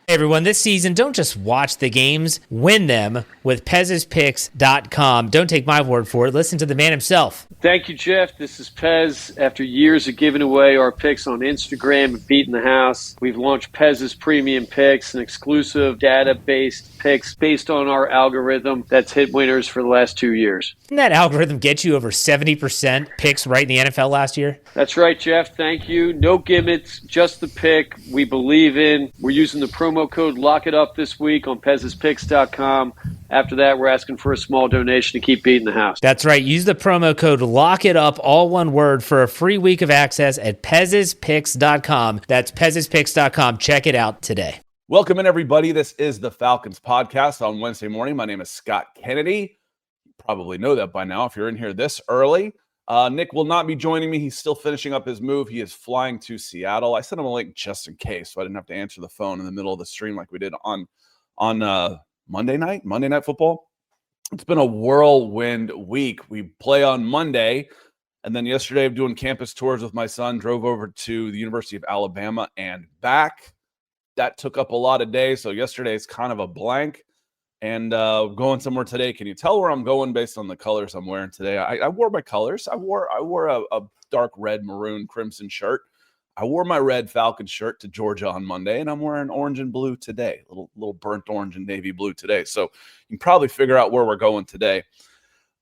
Hey everyone, this season, don't just watch the games, win them with Pez'sPicks.com. Don't take my word for it. Listen to the man himself. Thank you, Jeff. This is Pez. After years of giving away our picks on Instagram and beating the house, we've launched Pez's Premium Picks, an exclusive data-based picks based on our algorithm that's hit winners for the last 2 years. Didn't that algorithm get you over 70% picks right in the NFL last year? That's right, Jeff. Thank you. No gimmicks, just the pick we believe in. We're using the promo code Lock It Up this week on Pez'sPicks.com. After that, we're asking for a small donation to keep beating the house. That's right. Use the promo code Lock It Up, all one word, for a free week of access at Pez'sPicks.com. That's Pez'sPicks.com. Check it out today. Welcome in, everybody. This is the Falcons Podcast on Wednesday morning. My name is Scott Kennedy. You probably know that by now if you're in here this early. Nick will not be joining me. He's still finishing up his move. He is flying to Seattle. I sent him a link just in case, so I didn't have to answer the phone in the middle of the stream like we did on Monday Night Football. It's been a whirlwind week. We play on Monday, and then yesterday I'm doing campus tours with my son, drove over to the University of Alabama and back. That took up a lot of days, so yesterday is kind of a blank. And going somewhere today. Can you tell where I'm going based on the colors I'm wearing today? I wore my colors. I wore a dark red, maroon, crimson shirt. I wore my red Falcons shirt to Georgia on Monday, and I'm wearing orange and blue today, little burnt orange and navy blue today. So you can probably figure out where we're going today.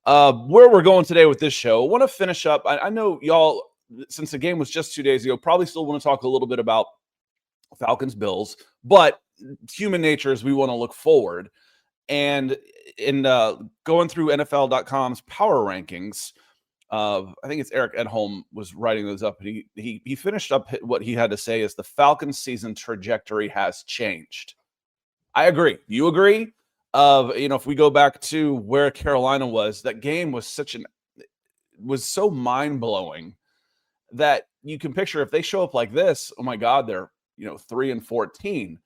Where we're going today with this show, I want to finish up. I know y'all, since the game was just 2 days ago, probably still want to talk a little bit about Falcons-Bills, but human nature is we want to look forward. And in going through NFL.com's power rankings, I think it's Eric Edholm was writing those up, and he finished up what he had to say is the Falcons season trajectory has changed. I agree. You agree? If we go back to where Carolina was, that game was so mind-blowing that you can picture if they show up like this, oh my God, they're 3-14.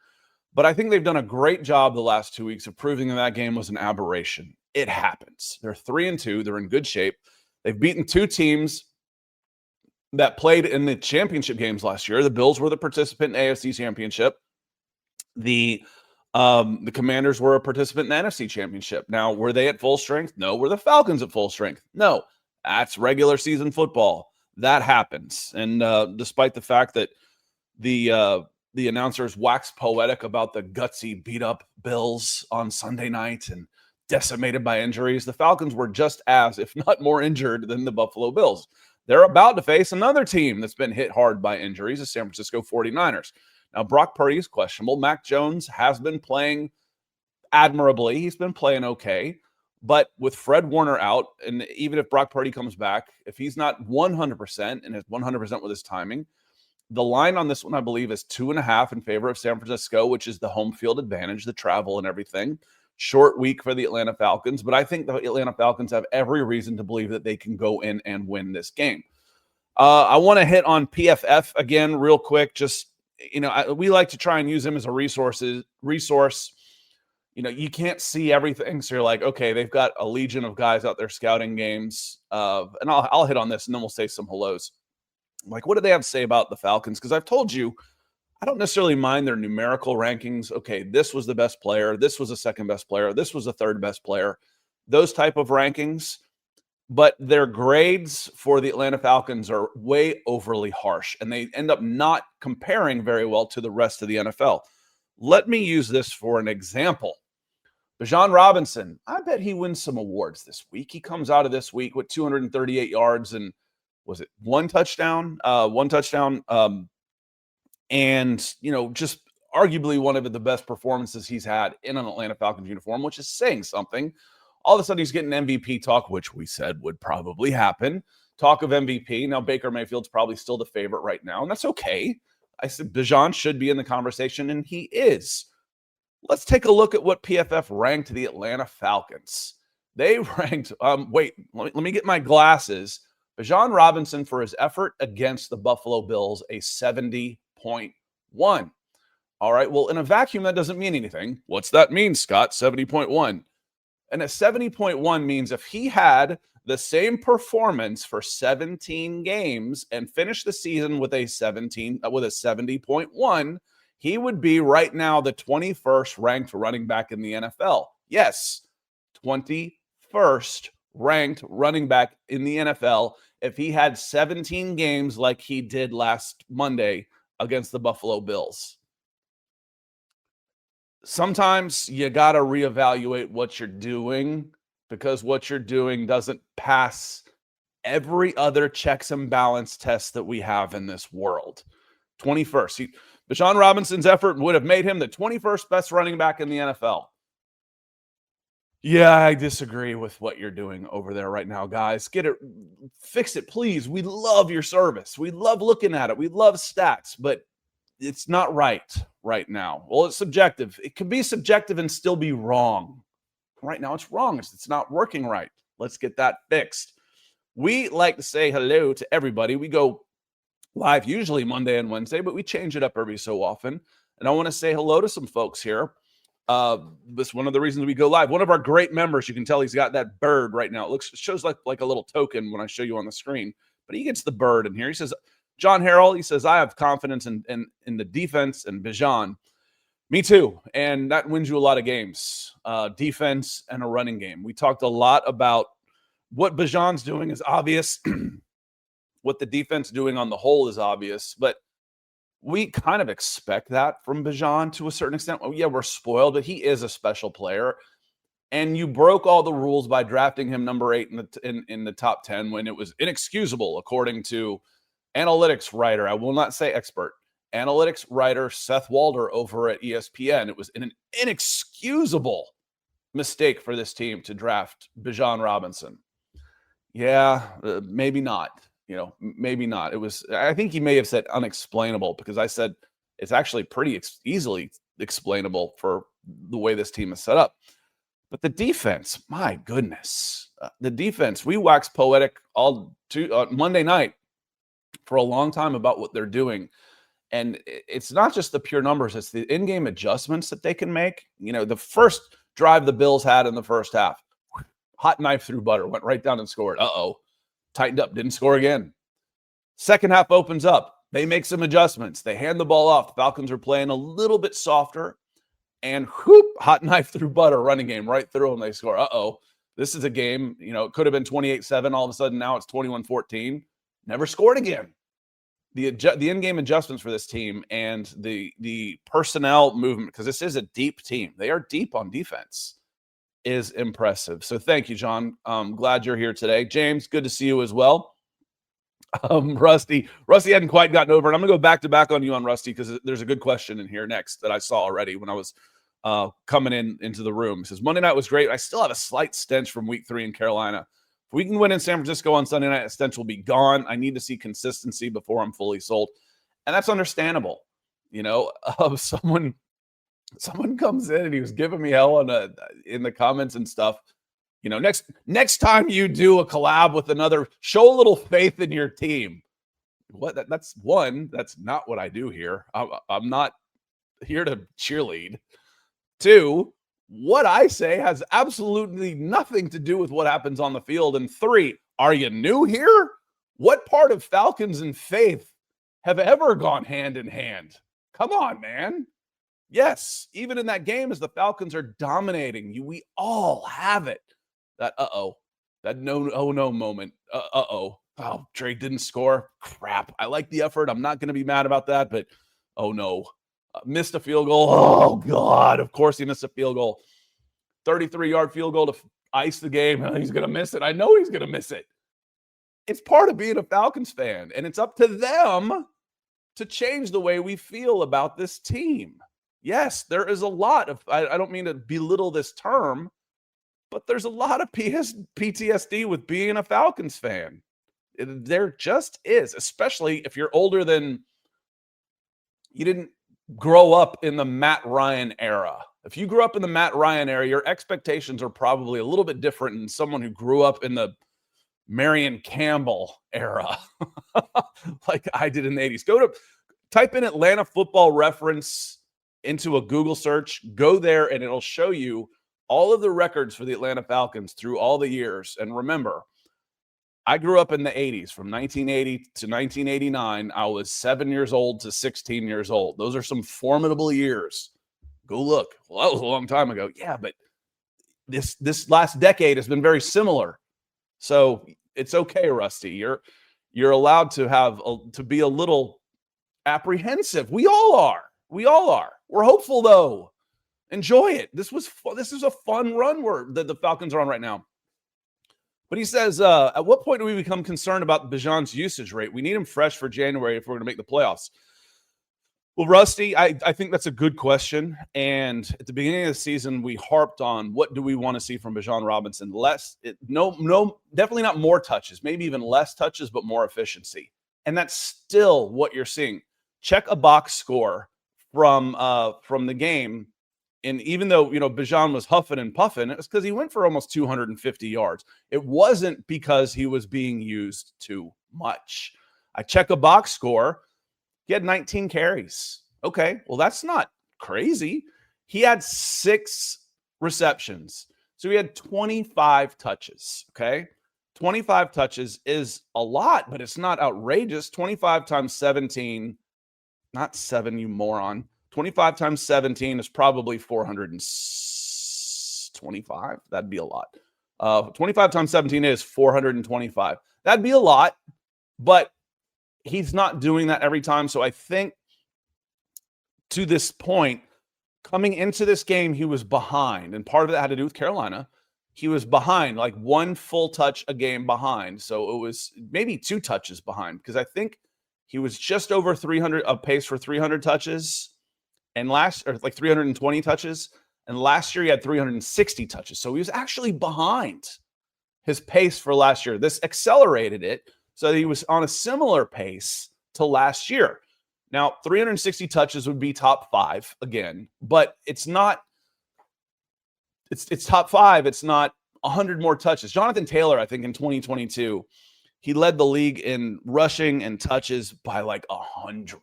But I think they've done a great job the last 2 weeks of proving that game was an aberration. It happens. They're 3-2. They're in good shape. They've beaten two teams that played in the championship games last year. The Bills were the participant in the AFC Championship. The Commanders were a participant in the NFC Championship. Now, were they at full strength? No. Were the Falcons at full strength? No. That's regular season football. That happens. And despite the fact that the announcers waxed poetic about the gutsy, beat-up Bills on Sunday night and decimated by injuries, the Falcons were just as, if not more, injured than the Buffalo Bills. They're about to face another team that's been hit hard by injuries, the San Francisco 49ers. Now, Brock Purdy is questionable. Mac Jones has been playing admirably. He's been playing okay. But with Fred Warner out, and even if Brock Purdy comes back, if he's not 100% and is 100% with his timing, the line on this one, I believe, is 2.5 in favor of San Francisco, which is the home field advantage, the travel and everything. Short week for the Atlanta Falcons, but I think the Atlanta Falcons have every reason to believe that they can go in and win this game. I want to hit on PFF again real quick. Just, we like to try and use them as a resource. You can't see everything, so you're like, okay, they've got a legion of guys out there scouting games. And I'll hit on this, and then we'll say some hellos. Like, what do they have to say about the Falcons? Because I've told you, I don't necessarily mind their numerical rankings. Okay, this was the best player. This was the second best player. This was the third best player. Those type of rankings. But their grades for the Atlanta Falcons are way overly harsh, and they end up not comparing very well to the rest of the NFL. Let me use this for an example. Bijan Robinson, I bet he wins some awards this week. He comes out of this week with 238 yards and was it one touchdown, and, just arguably one of the best performances he's had in an Atlanta Falcons uniform, which is saying something. All of a sudden, he's getting MVP talk, which we said would probably happen. Talk of MVP. Now, Baker Mayfield's probably still the favorite right now, and that's okay. I said Bijan should be in the conversation, and he is. Let's take a look at what PFF ranked the Atlanta Falcons. They ranked, let me get my glasses. Bijan Robinson, for his effort against the Buffalo Bills, a 70.1. All right, well, in a vacuum, that doesn't mean anything. What's that mean, Scott? 70.1. And a 70.1 means if he had the same performance for 17 games and finished the season with a 70.1, he would be right now the 21st ranked running back in the NFL. Yes, 21st ranked running back in the NFL if he had 17 games like he did last Monday against the Buffalo Bills. Sometimes you got to reevaluate what you're doing because what you're doing doesn't pass every other checks and balance test that we have in this world. 21st. Bijan Robinson's effort would have made him the 21st best running back in the NFL. Yeah, I disagree with what you're doing over there right now, guys. Get it, fix it, please. We love your service. We love looking at it. We love stats, but it's not right now. Well, it's subjective. It can be subjective and still be wrong. Right now, it's wrong. It's not working right. Let's get that fixed. We like to say hello to everybody. We go live usually Monday and Wednesday, but we change it up every so often. And I want to say hello to some folks here. This one of the reasons we go live. One of our great members, you can tell he's got that bird right now. It shows like a little token when I show you on the screen, but he gets the bird in here. He says, John Harrell, he says, I have confidence in the defense and Bijan. Me too. And that wins you a lot of games. Defense and a running game. We talked a lot about what Bijan's doing is obvious. What the defense doing on the whole is obvious, but we kind of expect that from Bijan to a certain extent. Oh, yeah, we're spoiled, but he is a special player. And you broke all the rules by drafting him number 8 in the top 10 when it was inexcusable, according to analytics writer, I will not say expert, analytics writer Seth Walder over at ESPN. It was an inexcusable mistake for this team to draft Bijan Robinson. Yeah, maybe not. Maybe not. It was, I think he may have said unexplainable because I said it's actually pretty easily explainable for the way this team is set up. But the defense, my goodness, the defense, we waxed poetic Monday night for a long time about what they're doing. And it's not just the pure numbers, it's the in-game adjustments that they can make. The first drive the Bills had in the first half, hot knife through butter, went right down and scored. Tightened up, didn't score again. Second half opens up. They make some adjustments. They hand the ball off. The Falcons are playing a little bit softer. And hot knife through butter, running game right through them. They score. This is a game, it could have been 28-7. All of a sudden now it's 21-14. Never scored again. The in-game adjustments for this team and the personnel movement, because this is a deep team. They are deep on defense. Is impressive. So thank you, John. Glad you're here today. James, good to see you as well. Rusty hadn't quite gotten over it. I'm going to go back to back on you on Rusty because there's a good question in here next that I saw already when I was coming into the room. It says, Monday night was great. I still have a slight stench from week 3 in Carolina. If we can win in San Francisco on Sunday night, the stench will be gone. I need to see consistency before I'm fully sold. And that's understandable. Someone comes in and he was giving me hell in the comments and stuff. Next time you do a collab with another, show a little faith in your team. That's one. That's not what I do here. I'm not here to cheerlead. 2, what I say has absolutely nothing to do with what happens on the field. And 3, are you new here? What part of Falcons and faith have ever gone hand in hand? Come on, man. Yes, even in that game as the Falcons are dominating you, we all have it. That no moment. Oh, Drake didn't score. Crap. I like the effort. I'm not going to be mad about that, but oh no. Missed a field goal. Oh God. Of course he missed a field goal. 33-yard field goal to ice the game. He's going to miss it. I know he's going to miss it. It's part of being a Falcons fan, and it's up to them to change the way we feel about this team. Yes, there is a lot of, I don't mean to belittle this term, but there's a lot of PTSD with being a Falcons fan. There just is, especially if you're older than, you didn't grow up in the Matt Ryan era. If you grew up in the Matt Ryan era, your expectations are probably a little bit different than someone who grew up in the Marion Campbell era, like I did in the 80s. Type in Atlanta Football Reference into a Google search, go there, and it'll show you all of the records for the Atlanta Falcons through all the years. And remember, I grew up in the 80s. From 1980 to 1989, I was 7 years old to 16 years old. Those are some formidable years. Go look. Well, that was a long time ago. Yeah, but this last decade has been very similar. So it's okay, Rusty. You're allowed to be a little apprehensive. We all are. We're hopeful though. Enjoy it. This is a fun run that the Falcons are on right now. But he says, at what point do we become concerned about Bijan's usage rate? We need him fresh for January if we're going to make the playoffs. Well, Rusty, I think that's a good question. And at the beginning of the season, we harped on what do we want to see from Bijan Robinson? Definitely not more touches, maybe even less touches, but more efficiency. And that's still what you're seeing. Check a box score from the game. And even though, Bijan was huffing and puffing, it was because he went for almost 250 yards. It wasn't because he was being used too much. I check a box score. He had 19 carries. Okay, well, that's not crazy. He had 6 receptions. So he had 25 touches, okay? 25 touches is a lot, but it's not outrageous. 25 times 17, not 7, you moron. 25 times 17 is probably 425. That'd be a lot. 25 times 17 is 425. That'd be a lot, but he's not doing that every time. So I think to this point, coming into this game, he was behind. And part of that had to do with Carolina. He was behind, like 1 full touch a game behind. So it was maybe 2 touches behind because I think he was just over 300, a pace for 300 touches. And 320 touches. And last year he had 360 touches. So he was actually behind his pace for last year. This accelerated it so that he was on a similar pace to last year. Now, 360 touches would be top 5 again, but it's not, it's top 5. It's not 100 more touches. Jonathan Taylor, I think in 2022, he led the league in rushing and touches by like 100.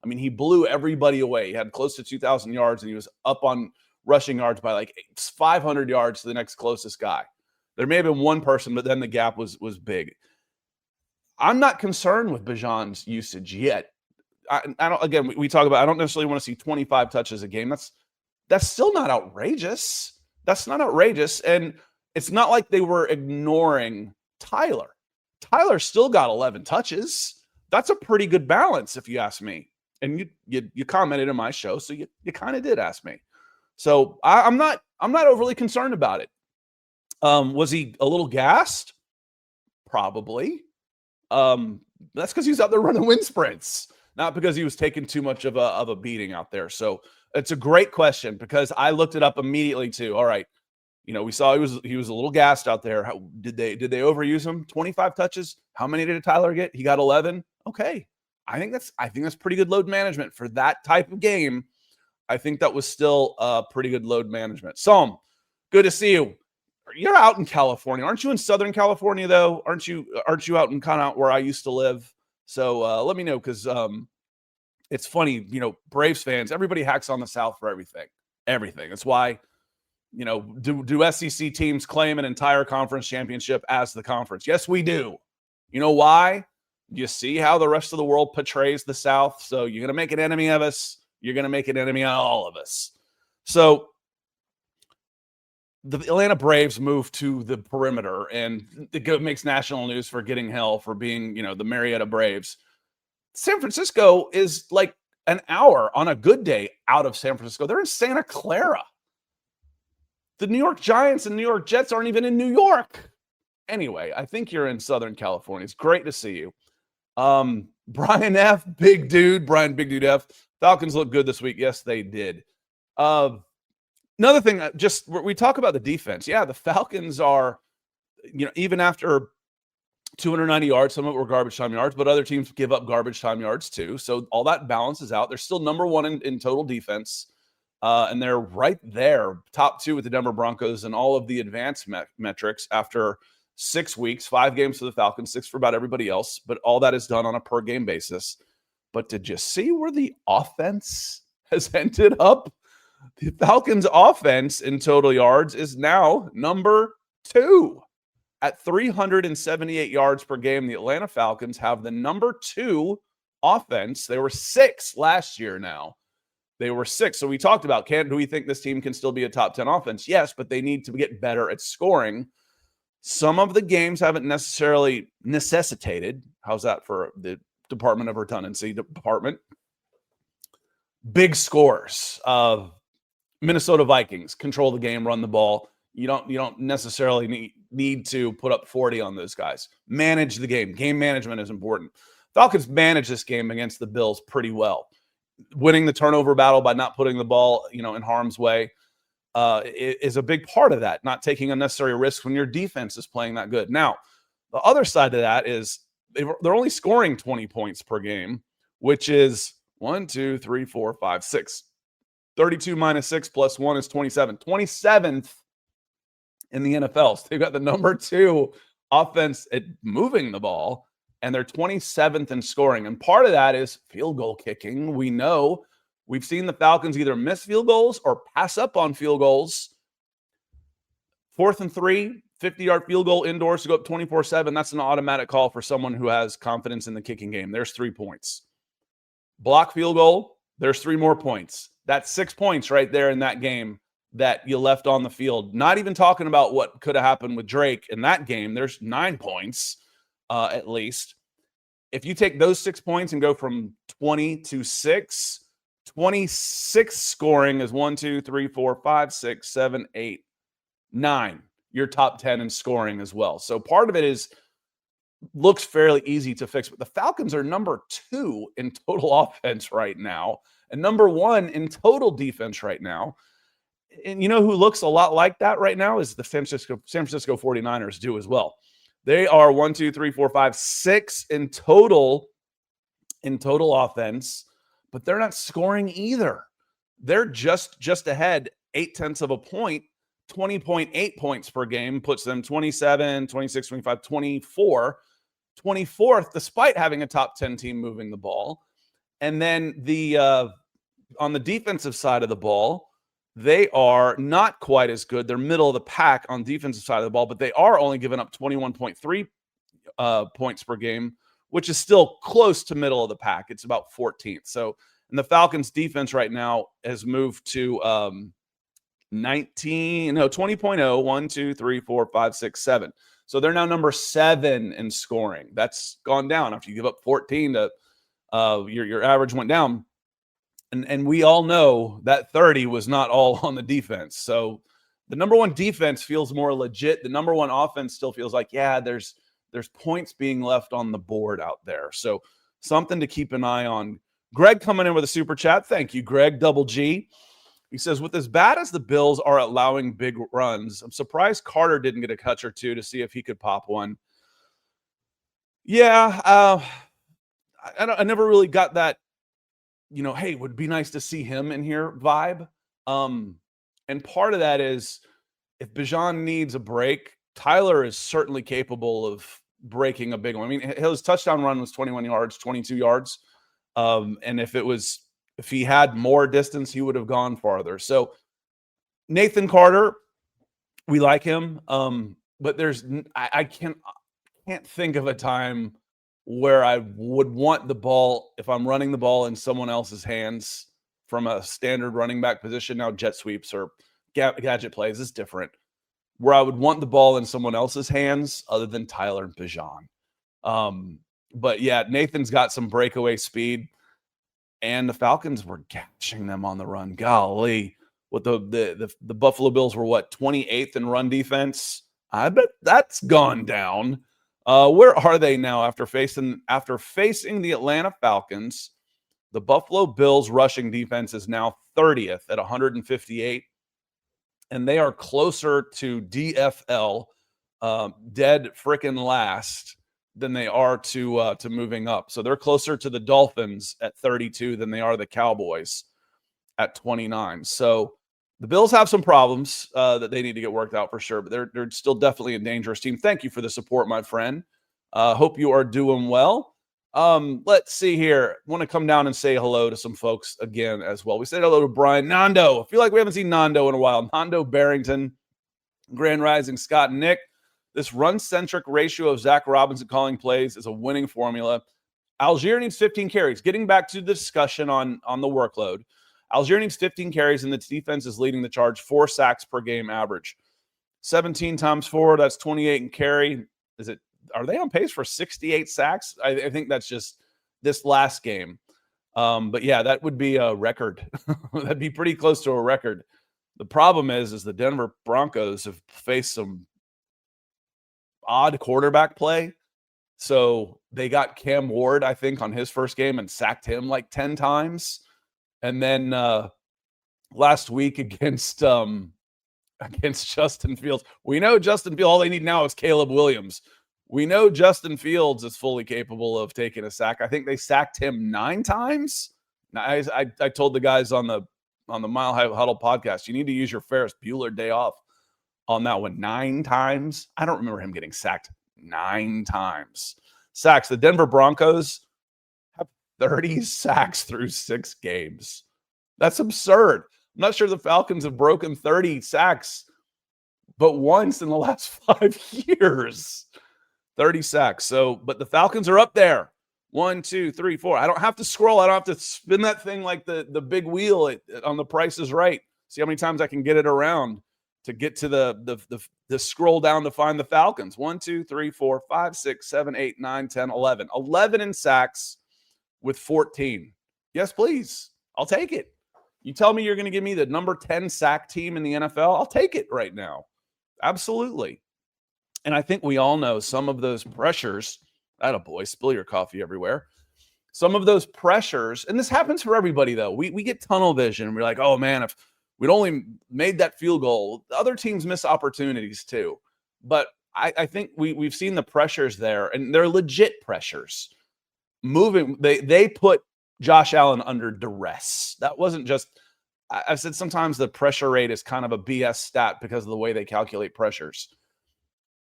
I mean, he blew everybody away. He had close to 2,000 yards, and he was up on rushing yards by like 500 yards to the next closest guy. There may have been one person, but then the gap was big. I'm not concerned with Bijan's usage yet. I don't. Again, we talk about. I don't necessarily want to see 25 touches a game. That's still not outrageous. That's not outrageous, and it's not like they were ignoring Tyler. Tyler still got 11 touches. That's a pretty good balance, if you ask me. And you commented on my show, so you kind of did ask me. So I'm not overly concerned about it. Was he a little gassed? Probably. That's because he was out there running wind sprints, not because he was taking too much of a beating out there. So it's a great question because I looked it up immediately too. All right, we saw he was a little gassed out there. Did they overuse him? 25 touches. How many did Tyler get? He got 11. Okay. I think that's pretty good load management for that type of game. I think that was still pretty good load management. Psalm, good to see you. You're out in California, aren't you? In Southern California, though, aren't you out in kind of where I used to live? So let me know because it's funny, Braves fans. Everybody hacks on the South for everything. That's why do SEC teams claim an entire conference championship as the conference? Yes, we do. You know why? You see how the rest of the world portrays the South. So you're going to make an enemy of us. You're going to make an enemy of all of us. So the Atlanta Braves move to the perimeter, and it makes national news for getting hell for being, the Marietta Braves. San Francisco is like an hour on a good day out of San Francisco. They're in Santa Clara. The New York Giants and New York Jets aren't even in New York. Anyway, I think you're in Southern California. It's great to see you. Brian F, big dude, Brian Big Dude F. Falcons look good this week. Yes, they did. Another thing, we talk about the defense. Yeah, the Falcons are, even after 290 yards, some of it were garbage time yards, but other teams give up garbage time yards too. So all that balances out. They're still number 1 in total defense. And they're right there, top 2 with the Denver Broncos and all of the advanced metrics after 6 weeks, 5 games for the Falcons, 6 for about everybody else, but all that is done on a per game basis. But did you see where the offense has ended up? The Falcons offense in total yards is now number 2. At 378 yards per game, the Atlanta Falcons have the number 2 offense. They were 6 last year now. They were 6. So we talked about, do we think this team can still be a top 10 offense? Yes, but they need to get better at scoring. Some of the games haven't necessarily necessitated. How's that for the Department of Redundancy department? Big scores. Minnesota Vikings control the game, run the ball. You don't necessarily need to put up 40 on those guys. Manage the game. Game management is important. Falcons managed this game against the Bills pretty well. Winning the turnover battle by not putting the ball, in harm's way is a big part of that. Not taking unnecessary risks when your defense is playing that good. Now, the other side of that is they're only scoring 20 points per game, which is 1, 2, 3, 4, 5, 6. 32 minus 6 plus 1 is 27. 27th in the NFL. So they've got the number 2 offense at moving the ball, and they're 27th in scoring. And part of that is field goal kicking. We know we've seen the Falcons either miss field goals or pass up on field goals. 4th and 3, 50-yard field goal indoors to go up 24-7. That's an automatic call for someone who has confidence in the kicking game. There's 3 points. Block field goal, there's 3 more points. That's 6 points right there in that game that you left on the field. Not even talking about what could have happened with Drake in that game. There's 9 points at least. If you take those 6 points and go from 20 to 6, 26 scoring is 1, 2, 3, 4, 5, 6, 7, 8, 9. You're top 10 in scoring as well. So part of it looks fairly easy to fix, but the Falcons are number 2 in total offense right now and number 1 in total defense right now. And you know who looks a lot like that right now is the San Francisco 49ers do as well. They are 1, 2, 3, 4, 5, 6 in total offense, but they're not scoring either. They're just ahead 0.8 of a point. 20.8 points per game puts them 27, 26, 25, 24, 24th, despite having a top 10 team moving the ball. And then on the defensive side of the ball, they are not quite as good. They're middle of the pack on defensive side of the ball, but they are only giving up 21.3 points per game, which is still close to middle of the pack. It's about 14th. So, and the Falcons defense right now has moved to 20.0, 1, 2, 3, 4, 5, 6, 7. So they're now number 7 in scoring. That's gone down after you give up 14 to your average went down. And we all know that 30 was not all on the defense. So the number 1 defense feels more legit. The number 1 offense still feels like, there's points being left on the board out there. So something to keep an eye on. Greg coming in with a super chat. Thank you, Greg, double G. He says, with as bad as the Bills are allowing big runs, I'm surprised Carter didn't get a catch or two to see if he could pop one. Yeah, I never really got that, hey, it would be nice to see him in here vibe. And part of that is if Bijan needs a break, Tyler is certainly capable of breaking a big one. I mean, his touchdown run was 21 yards, 22 yards. And if he had more distance, he would have gone farther. So Nathan Carter, we like him. But I can't think of a time where I would want the ball, if I'm running the ball in someone else's hands from a standard running back position. Now jet sweeps or gadget plays is different, where I would want the ball in someone else's hands other than Tyler and Bijan. But yeah, Nathan's got some breakaway speed, and the Falcons were gashing them on the run. Golly, what the Buffalo Bills were 28th in run defense. I bet that's gone down. Where are they now after facing the Atlanta Falcons? The Buffalo Bills rushing defense is now 30th at 158, and they are closer to DFL, dead frickin' last, than they are to moving up. So they're closer to the Dolphins at 32 than they are the Cowboys at 29. So the Bills have some problems that they need to get worked out for sure, but they're still definitely a dangerous team. Thank you for the support, my friend. Hope you are doing well. Let's see here. I want to come down and say hello to some folks again as well. We said hello to Brian Nando. I feel like we haven't seen Nando in a while. Nando Barrington, Grand Rising, Scott and Nick. This run-centric ratio of Zach Robinson calling plays is a winning formula. Algier needs 15 carries. Getting back to the discussion on the workload, Algier needs 15 carries, and the defense is leading the charge, 4 sacks per game average. 17 times 4, that's 28 in carry. Are they on pace for 68 sacks? I think that's just this last game. But yeah, that would be a record. That'd be pretty close to a record. The problem is the Denver Broncos have faced some odd quarterback play. So they got Cam Ward, I think, on his first game and sacked him like 10 times. And then last week against Justin Fields, we know Justin Fields, all they need now is Caleb Williams. We know Justin Fields is fully capable of taking a sack. I think they sacked him 9 times. I told the guys on the Mile High Huddle podcast, you need to use your Ferris Bueller day off on that one. 9 times. I don't remember him getting sacked 9 times. Sacks. The Denver Broncos have 30 sacks through 6 games. That's absurd. I'm not sure the Falcons have broken 30 sacks, but once in the last 5 years. 30 sacks. So, but the Falcons are up there. 1, 2, 3, 4. I don't have to scroll. I don't have to spin that thing like the big wheel on The Price is Right. See how many times I can get it around to get to the scroll down to find the Falcons. 1, 2, 3, 4, 5, 6, 7, 8, 9, 10, 11. 11 in sacks with 14. Yes, please. I'll take it. You tell me you're going to give me the number 10 sack team in the NFL, I'll take it right now. Absolutely. And I think we all know some of those pressures. Attaboy, spill your coffee everywhere. Some of those pressures, and this happens for everybody, though. We get tunnel vision. We're like, oh, man, if we'd only made that field goal, other teams miss opportunities too. But I think we've seen the pressures there, and they're legit pressures. They put Josh Allen under duress. That wasn't just – I've said sometimes the pressure rate is kind of a BS stat because of the way they calculate pressures.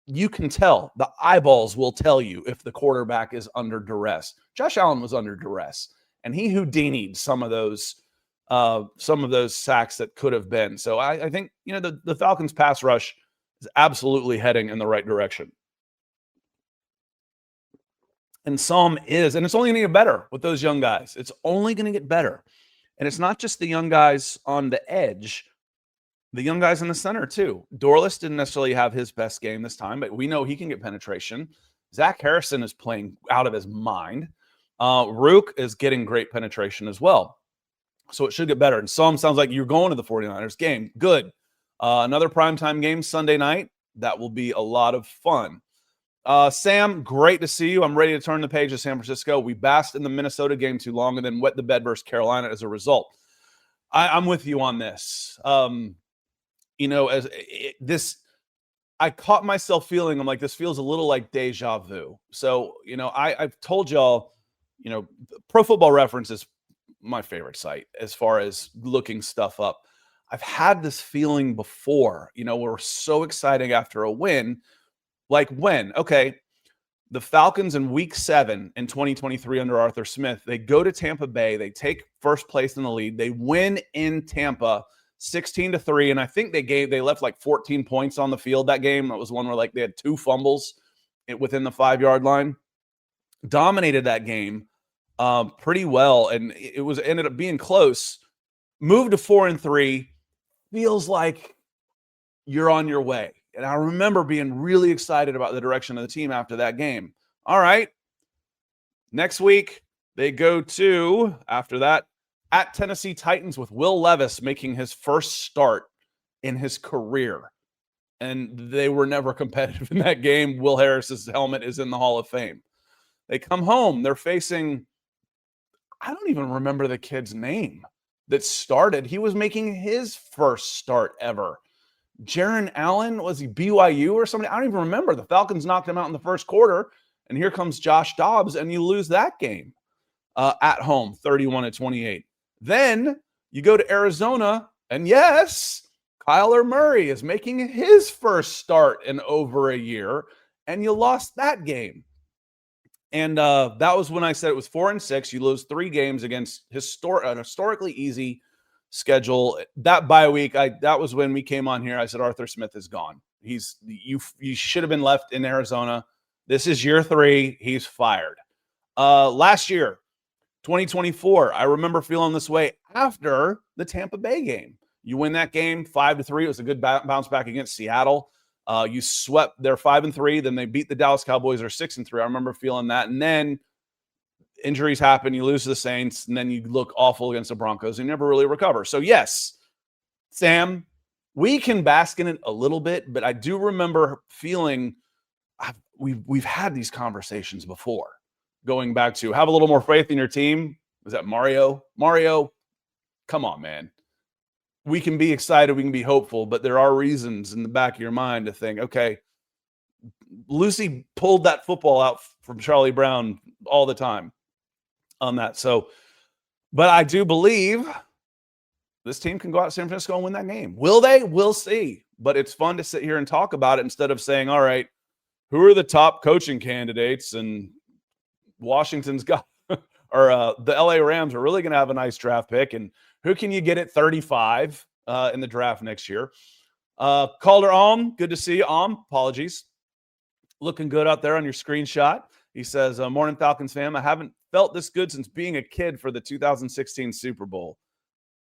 You can tell, the eyeballs will tell you if the quarterback is under duress. Josh Allen was under duress, and he Houdini'd some of those sacks that could have been. So I think, the Falcons pass rush is absolutely heading in the right direction. And some is, and it's only going to get better with those young guys. It's only going to get better. And it's not just the young guys on the edge, the young guys in the center too. Dorless didn't necessarily have his best game this time, but we know he can get penetration. Zach Harrison is playing out of his mind. Rook is getting great penetration as well. So it should get better. And sounds like you're going to the 49ers game. Good. Another primetime game Sunday night. That will be a lot of fun. Sam, great to see you. I'm ready to turn the page to San Francisco. We basked in the Minnesota game too long and then wet the bed versus Carolina as a result. I'm with you on this. I caught myself feeling, I'm like, this feels a little like deja vu. So, I've told y'all, Pro Football Reference is my favorite site as far as looking stuff up. I've had this feeling before, we're so exciting after a win. Like when? Okay, the Falcons in week 7 in 2023 under Arthur Smith, they go to Tampa Bay. They take first place in the lead. They win in Tampa 16-3, and I think they left like 14 points on the field that game. That was one where they had 2 fumbles within the 5-yard line. Dominated that game pretty well, and ended up being close. Moved to 4-3. Feels like you're on your way. And I remember being really excited about the direction of the team after that game. All right. Next week, they go to, after that, at Tennessee Titans with Will Levis making his first start in his career. And they were never competitive in that game. Will Harris's helmet is in the Hall of Fame. They come home. They're facing, I don't even remember the kid's name that started. He was making his first start ever. Jaron Allen, was he BYU or somebody? I don't even remember. The Falcons knocked him out in the first quarter, and here comes Josh Dobbs, and you lose that game at home, 31-28. Then you go to Arizona, and yes, Kyler Murray is making his first start in over a year, and you lost that game. And that was when I said it was 4-6. You lose 3 games against an historically easy schedule. That bye week, that was when we came on here. I said Arthur Smith is gone. You should have been left in Arizona. This is year 3. He's fired. Last year, 2024, I remember feeling this way after the Tampa Bay game. You win that game 5-3. It was a good bounce back against Seattle. You swept their 5-3. Then they beat the Dallas Cowboys. They're 6-3. I remember feeling that. And then injuries happen. You lose to the Saints. And then you look awful against the Broncos and you never really recover. So, yes, Sam, we can bask in it a little bit. But I do remember feeling we've had these conversations before. Going back to have a little more faith in your team. Was that Mario? Mario, come on, man. We can be excited. We can be hopeful, but there are reasons in the back of your mind to think, okay, Lucy pulled that football out from Charlie Brown all the time on that. So, but I do believe this team can go out to San Francisco and win that game. Will they? We'll see. But it's fun to sit here and talk about it instead of saying, all right, who are the top coaching candidates? And Washington's got, or the LA Rams are really going to have a nice draft pick. And who can you get at 35 in the draft next year? Calder Alm, good to see you. Apologies. Looking good out there on your screenshot. He says, morning Falcons fam. I haven't felt this good since being a kid for the 2016 Super Bowl.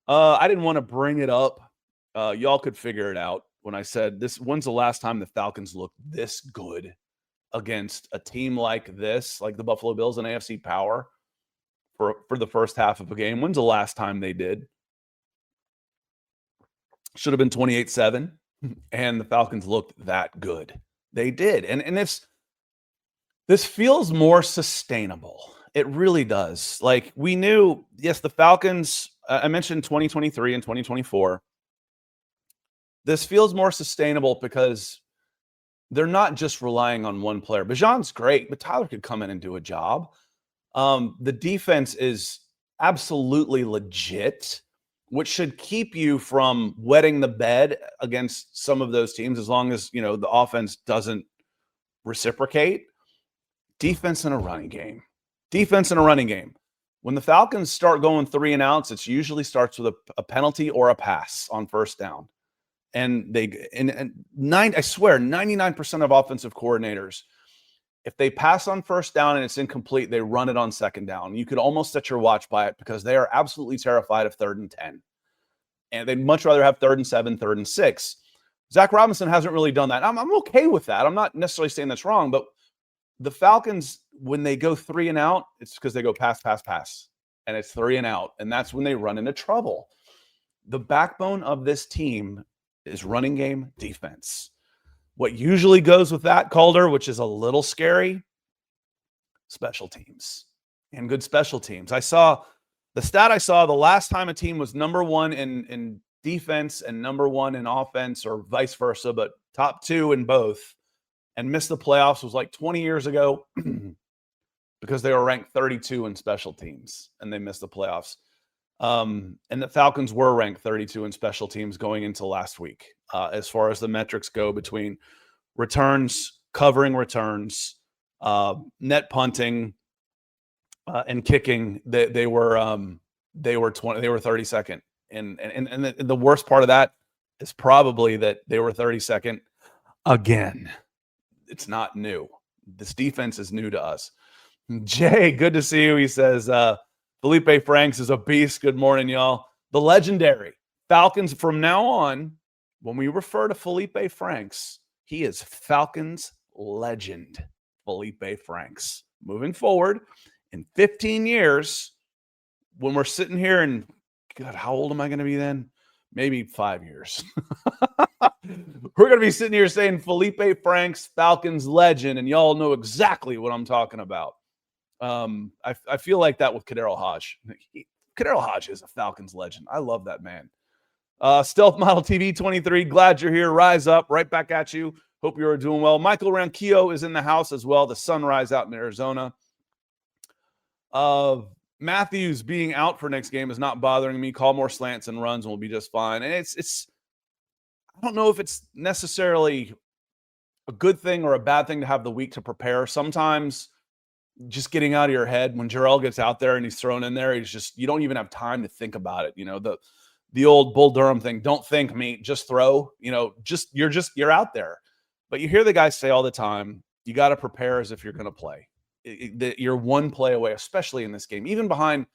I didn't want to bring it up. Y'all could figure it out when I said this. When's the last time the Falcons looked this good against a team like this, like the Buffalo Bills and AFC Power for the first half of a game? When's the last time they did? Should have been 28-7, and the Falcons looked that good. They did. And this feels more sustainable. It really does. Like we knew, yes, the Falcons, I mentioned 2023 and 2024. This feels more sustainable because they're not just relying on one player. Bijan's great, but Tyler could come in and do a job. The defense is absolutely legit, which should keep you from wetting the bed against some of those teams as long as, the offense doesn't reciprocate. Defense and a running game. When the Falcons start going 3 and outs, it usually starts with a penalty or a pass on first down. And I swear, 99% of offensive coordinators, if they pass on first down and it's incomplete, they run it on second down. You could almost set your watch by it because they are absolutely terrified of 3rd and 10. And they'd much rather have 3rd and 7, 3rd and 6. Zach Robinson hasn't really done that. I'm okay with that. I'm not necessarily saying that's wrong, but the Falcons, when they go 3 and out, it's because they go pass, and it's 3 and out. And that's when they run into trouble. The backbone of this team is running game defense. What usually goes with that, Calder, which is a little scary, special teams and good special teams. I saw the last time a team was number 1 in defense and number 1 in offense, or vice versa, but top 2 in both, and missed the playoffs was like 20 years ago because they were ranked 32 in special teams and they missed the playoffs. And the Falcons were ranked 32 in special teams going into last week. As far as the metrics go between returns, covering returns, net punting, and kicking, they were 32nd. And the worst part of that is probably that they were 32nd again. It's not new. This defense is new to us. Jay, good to see you. He says, Felipe Franks is a beast. Good morning, y'all. The legendary Falcons, from now on, when we refer to Felipe Franks, he is Falcons legend, Felipe Franks. Moving forward, in 15 years, when we're sitting here and, God, how old am I going to be then? Maybe 5 years. We're going to be sitting here saying Felipe Franks, Falcons legend, and y'all know exactly what I'm talking about. I feel like that with Kadero Hodge. Kadero Hodge is a Falcons legend. I love that man. Stealth Model TV 23, glad you're here. Rise up, right back at you. Hope you're doing well. Michael Ranquillo is in the house as well. The sunrise out in Arizona. Matthews being out for next game is not bothering me. Call more slants and runs and we'll be just fine. And it's I don't know if it's necessarily a good thing or a bad thing to have the week to prepare. Sometimes just getting out of your head when Jarrell gets out there and he's thrown in there, you don't even have time to think about it. the old Bull Durham thing. Don't think, mate, just throw. You're out there. But you hear the guys say all the time, you got to prepare as if you're going to play. You're one play away, especially in this game. Even behind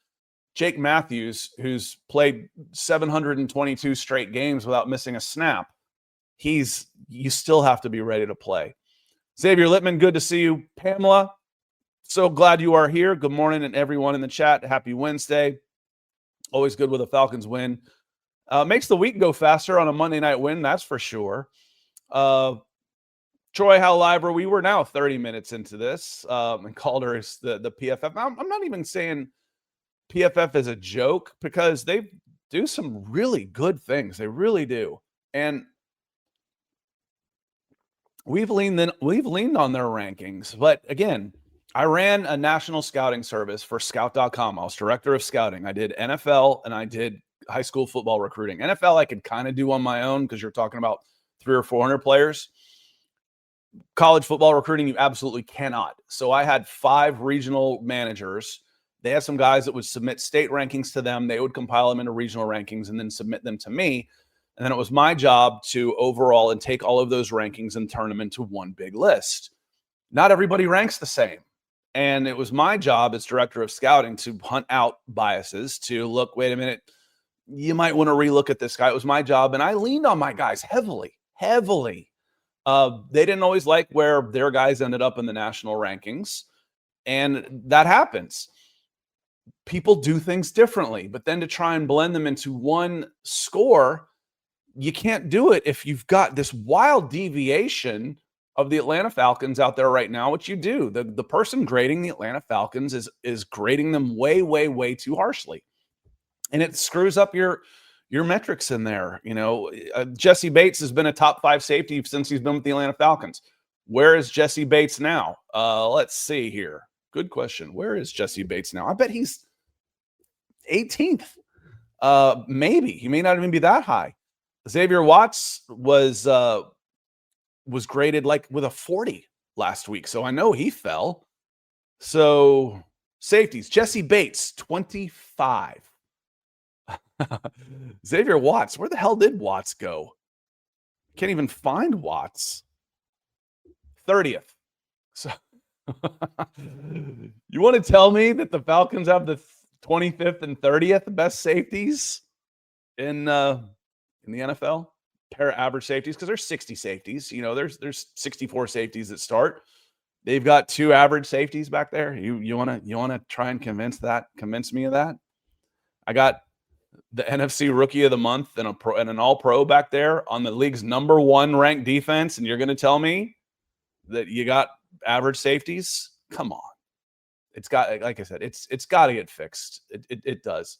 Jake Matthews, who's played 722 straight games without missing a snap, you still have to be ready to play. Xavier Littman, good to see you. Pamela, so glad you are here. Good morning, and everyone in the chat. Happy Wednesday. Always good with a Falcons win. Makes the week go faster on a Monday night win, that's for sure. Troy, how live are we? We're now 30 minutes into this. And Calder is the PFF. I'm not even saying PFF is a joke, because they do some really good things. They really do. And we've leaned on their rankings. But again, I ran a national scouting service for Scout.com. I was director of scouting. I did NFL and I did high school football recruiting. NFL I could kind of do on my own, because you're talking about 300 or 400 players. College football recruiting, you absolutely cannot. So I had 5 regional managers. They had some guys that would submit state rankings to them. They would compile them into regional rankings and then submit them to me. And then it was my job to overall and take all of those rankings and turn them into one big list. Not everybody ranks the same. And it was my job as director of scouting to hunt out biases, to look, wait a minute, you might want to relook at this guy. It was my job. And I leaned on my guys heavily. They didn't always like where their guys ended up in the national rankings. And that happens. People do things differently, but then to try and blend them into one score, you can't do it if you've got this wild deviation of the Atlanta Falcons out there right now. What you do, the person grading the Atlanta Falcons is grading them way, way, way too harshly. And it screws up your metrics in there. Jesse Bates has been a top 5 safety since he's been with the Atlanta Falcons. Where is Jesse Bates now? Let's see here. Good question. Where is Jesse Bates now? I bet he's 18th. Maybe. He may not even be that high. Xavier Watts was graded like with a 40 last week. So I know he fell. So safeties, Jesse Bates, 25. Xavier Watts, where the hell did Watts go? Can't even find Watts. 30th. So you want to tell me that the Falcons have the 25th and 30th best safeties in the NFL? Pair of average safeties, because there's 60 safeties. There's 64 safeties that start. They've got 2 average safeties back there. You want to try and convince me of that? I got the NFC Rookie of the Month and an All-Pro back there on the league's number 1 ranked defense, and you're going to tell me that you got average safeties? Come on. It's got, like I said, it's got to get fixed. It does.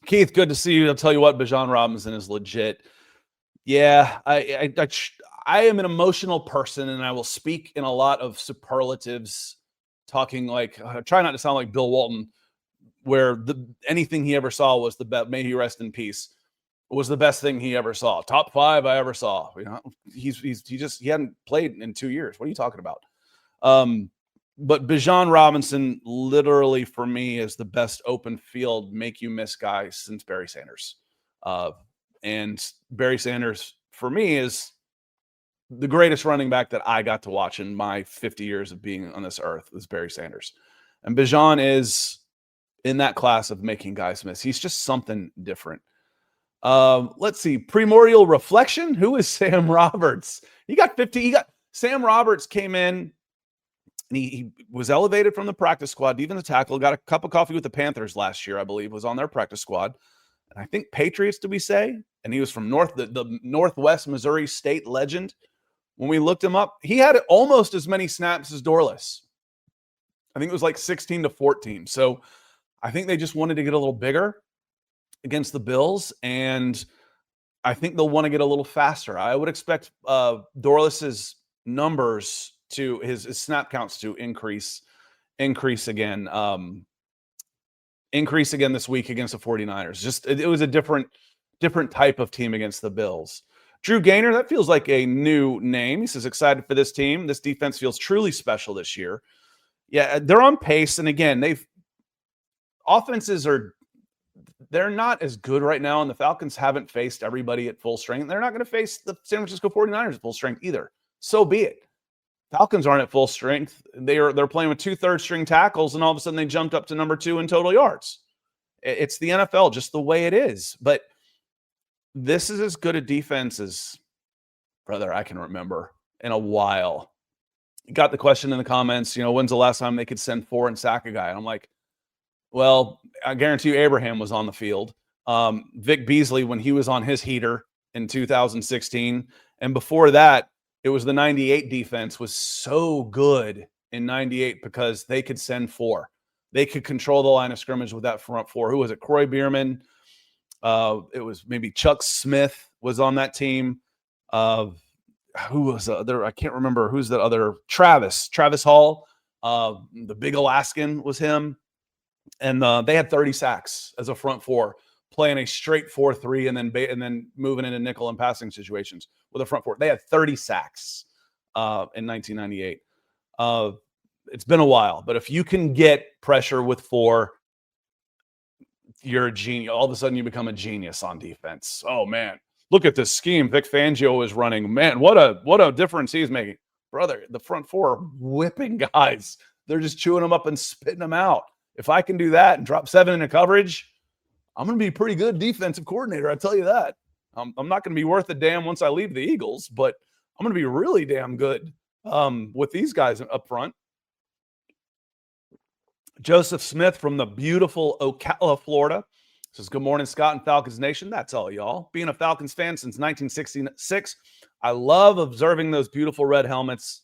Keith, good to see you. I'll tell you what, Bijan Robinson is legit. Yeah, I am an emotional person, and I will speak in a lot of superlatives, talking like, try not to sound like Bill Walton, where anything he ever saw was the best. May he rest in peace. Was the best thing he ever saw. Top 5 I ever saw. He hadn't played in 2 years. What are you talking about? But Bijan Robinson, literally for me, is the best open field make you miss guy since Barry Sanders. And Barry Sanders, for me, is the greatest running back that I got to watch in my 50 years of being on this earth, was Barry Sanders. And Bijan is in that class of making guys miss. He's just something different. Let's see. Primordial Reflection. Who is Sam Roberts? He got 50. Sam Roberts came in, and he was elevated from the practice squad, even the tackle. Got a cup of coffee with the Panthers last year, I believe, was on their practice squad. And I think Patriots, did we say? And he was from the Northwest Missouri State legend. When we looked him up, he had almost as many snaps as Dorless. I think it was like 16-14. So I think they just wanted to get a little bigger against the Bills, and I think they'll want to get a little faster. I would expect Dorless's numbers to his snap counts to increase again this week against the 49ers. It was a different type of team against the Bills. Drew Gaynor, that feels like a new name. He says, excited for this team. This defense feels truly special this year. Yeah, they're on pace. And again, offenses are they're not as good right now, and the Falcons haven't faced everybody at full strength. They're not going to face the San Francisco 49ers at full strength either. So be it. Falcons aren't at full strength. They're playing with 2 third-string tackles, and all of a sudden they jumped up to number 2 in total yards. It's the NFL, just the way it is. But this is as good a defense as, brother, I can remember in a while. You got the question in the comments, when's the last time they could send 4 and sack a guy? And I'm like, well, I guarantee you Abraham was on the field. Vic Beasley, when he was on his heater in 2016. And before that, it was the 98 defense was so good in 98 because they could send 4. They could control the line of scrimmage with that front 4. Who was it? Croy Bierman. It was maybe Chuck Smith was on that team. Who was the other? I can't remember. Who's the other? Travis Hall. The big Alaskan was him. And they had 30 sacks as a front 4, playing a straight 4-3 and then moving into nickel and passing situations with a front 4. They had 30 sacks in 1998. It's been a while, but if you can get pressure with 4, you're a genius. All of a sudden, you become a genius on defense. Oh man, look at this scheme Vic Fangio is running. Man, what a difference he's making, brother. The front 4 are whipping guys. They're just chewing them up and spitting them out. If I can do that and drop 7 into coverage, I'm going to be a pretty good defensive coordinator. I tell you that. I'm not going to be worth a damn once I leave the Eagles, but I'm going to be really damn good with these guys up front. Joseph Smith from the beautiful Ocala, Florida says, good morning, Scott and Falcons Nation. That's all, y'all. Being a Falcons fan since 1966, I love observing those beautiful red helmets.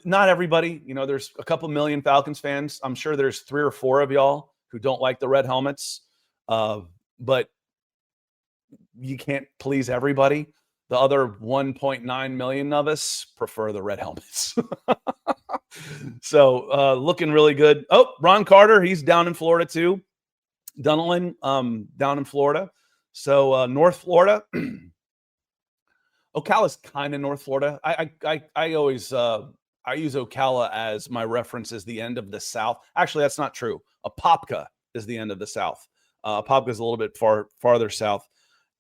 Not everybody, there's a couple million Falcons fans. I'm sure there's 3 or 4 of y'all who don't like the red helmets, but you can't please everybody. The other 1.9 million of us prefer the red helmets. So looking really good. Oh, Ron Carter, he's down in Florida too. Dunlin, down in Florida. So North Florida. Ocala's kind of North Florida. I always I use Ocala as my reference as the end of the South. Actually, that's not true. Apopka is the end of the South. Apopka is a little bit farther south.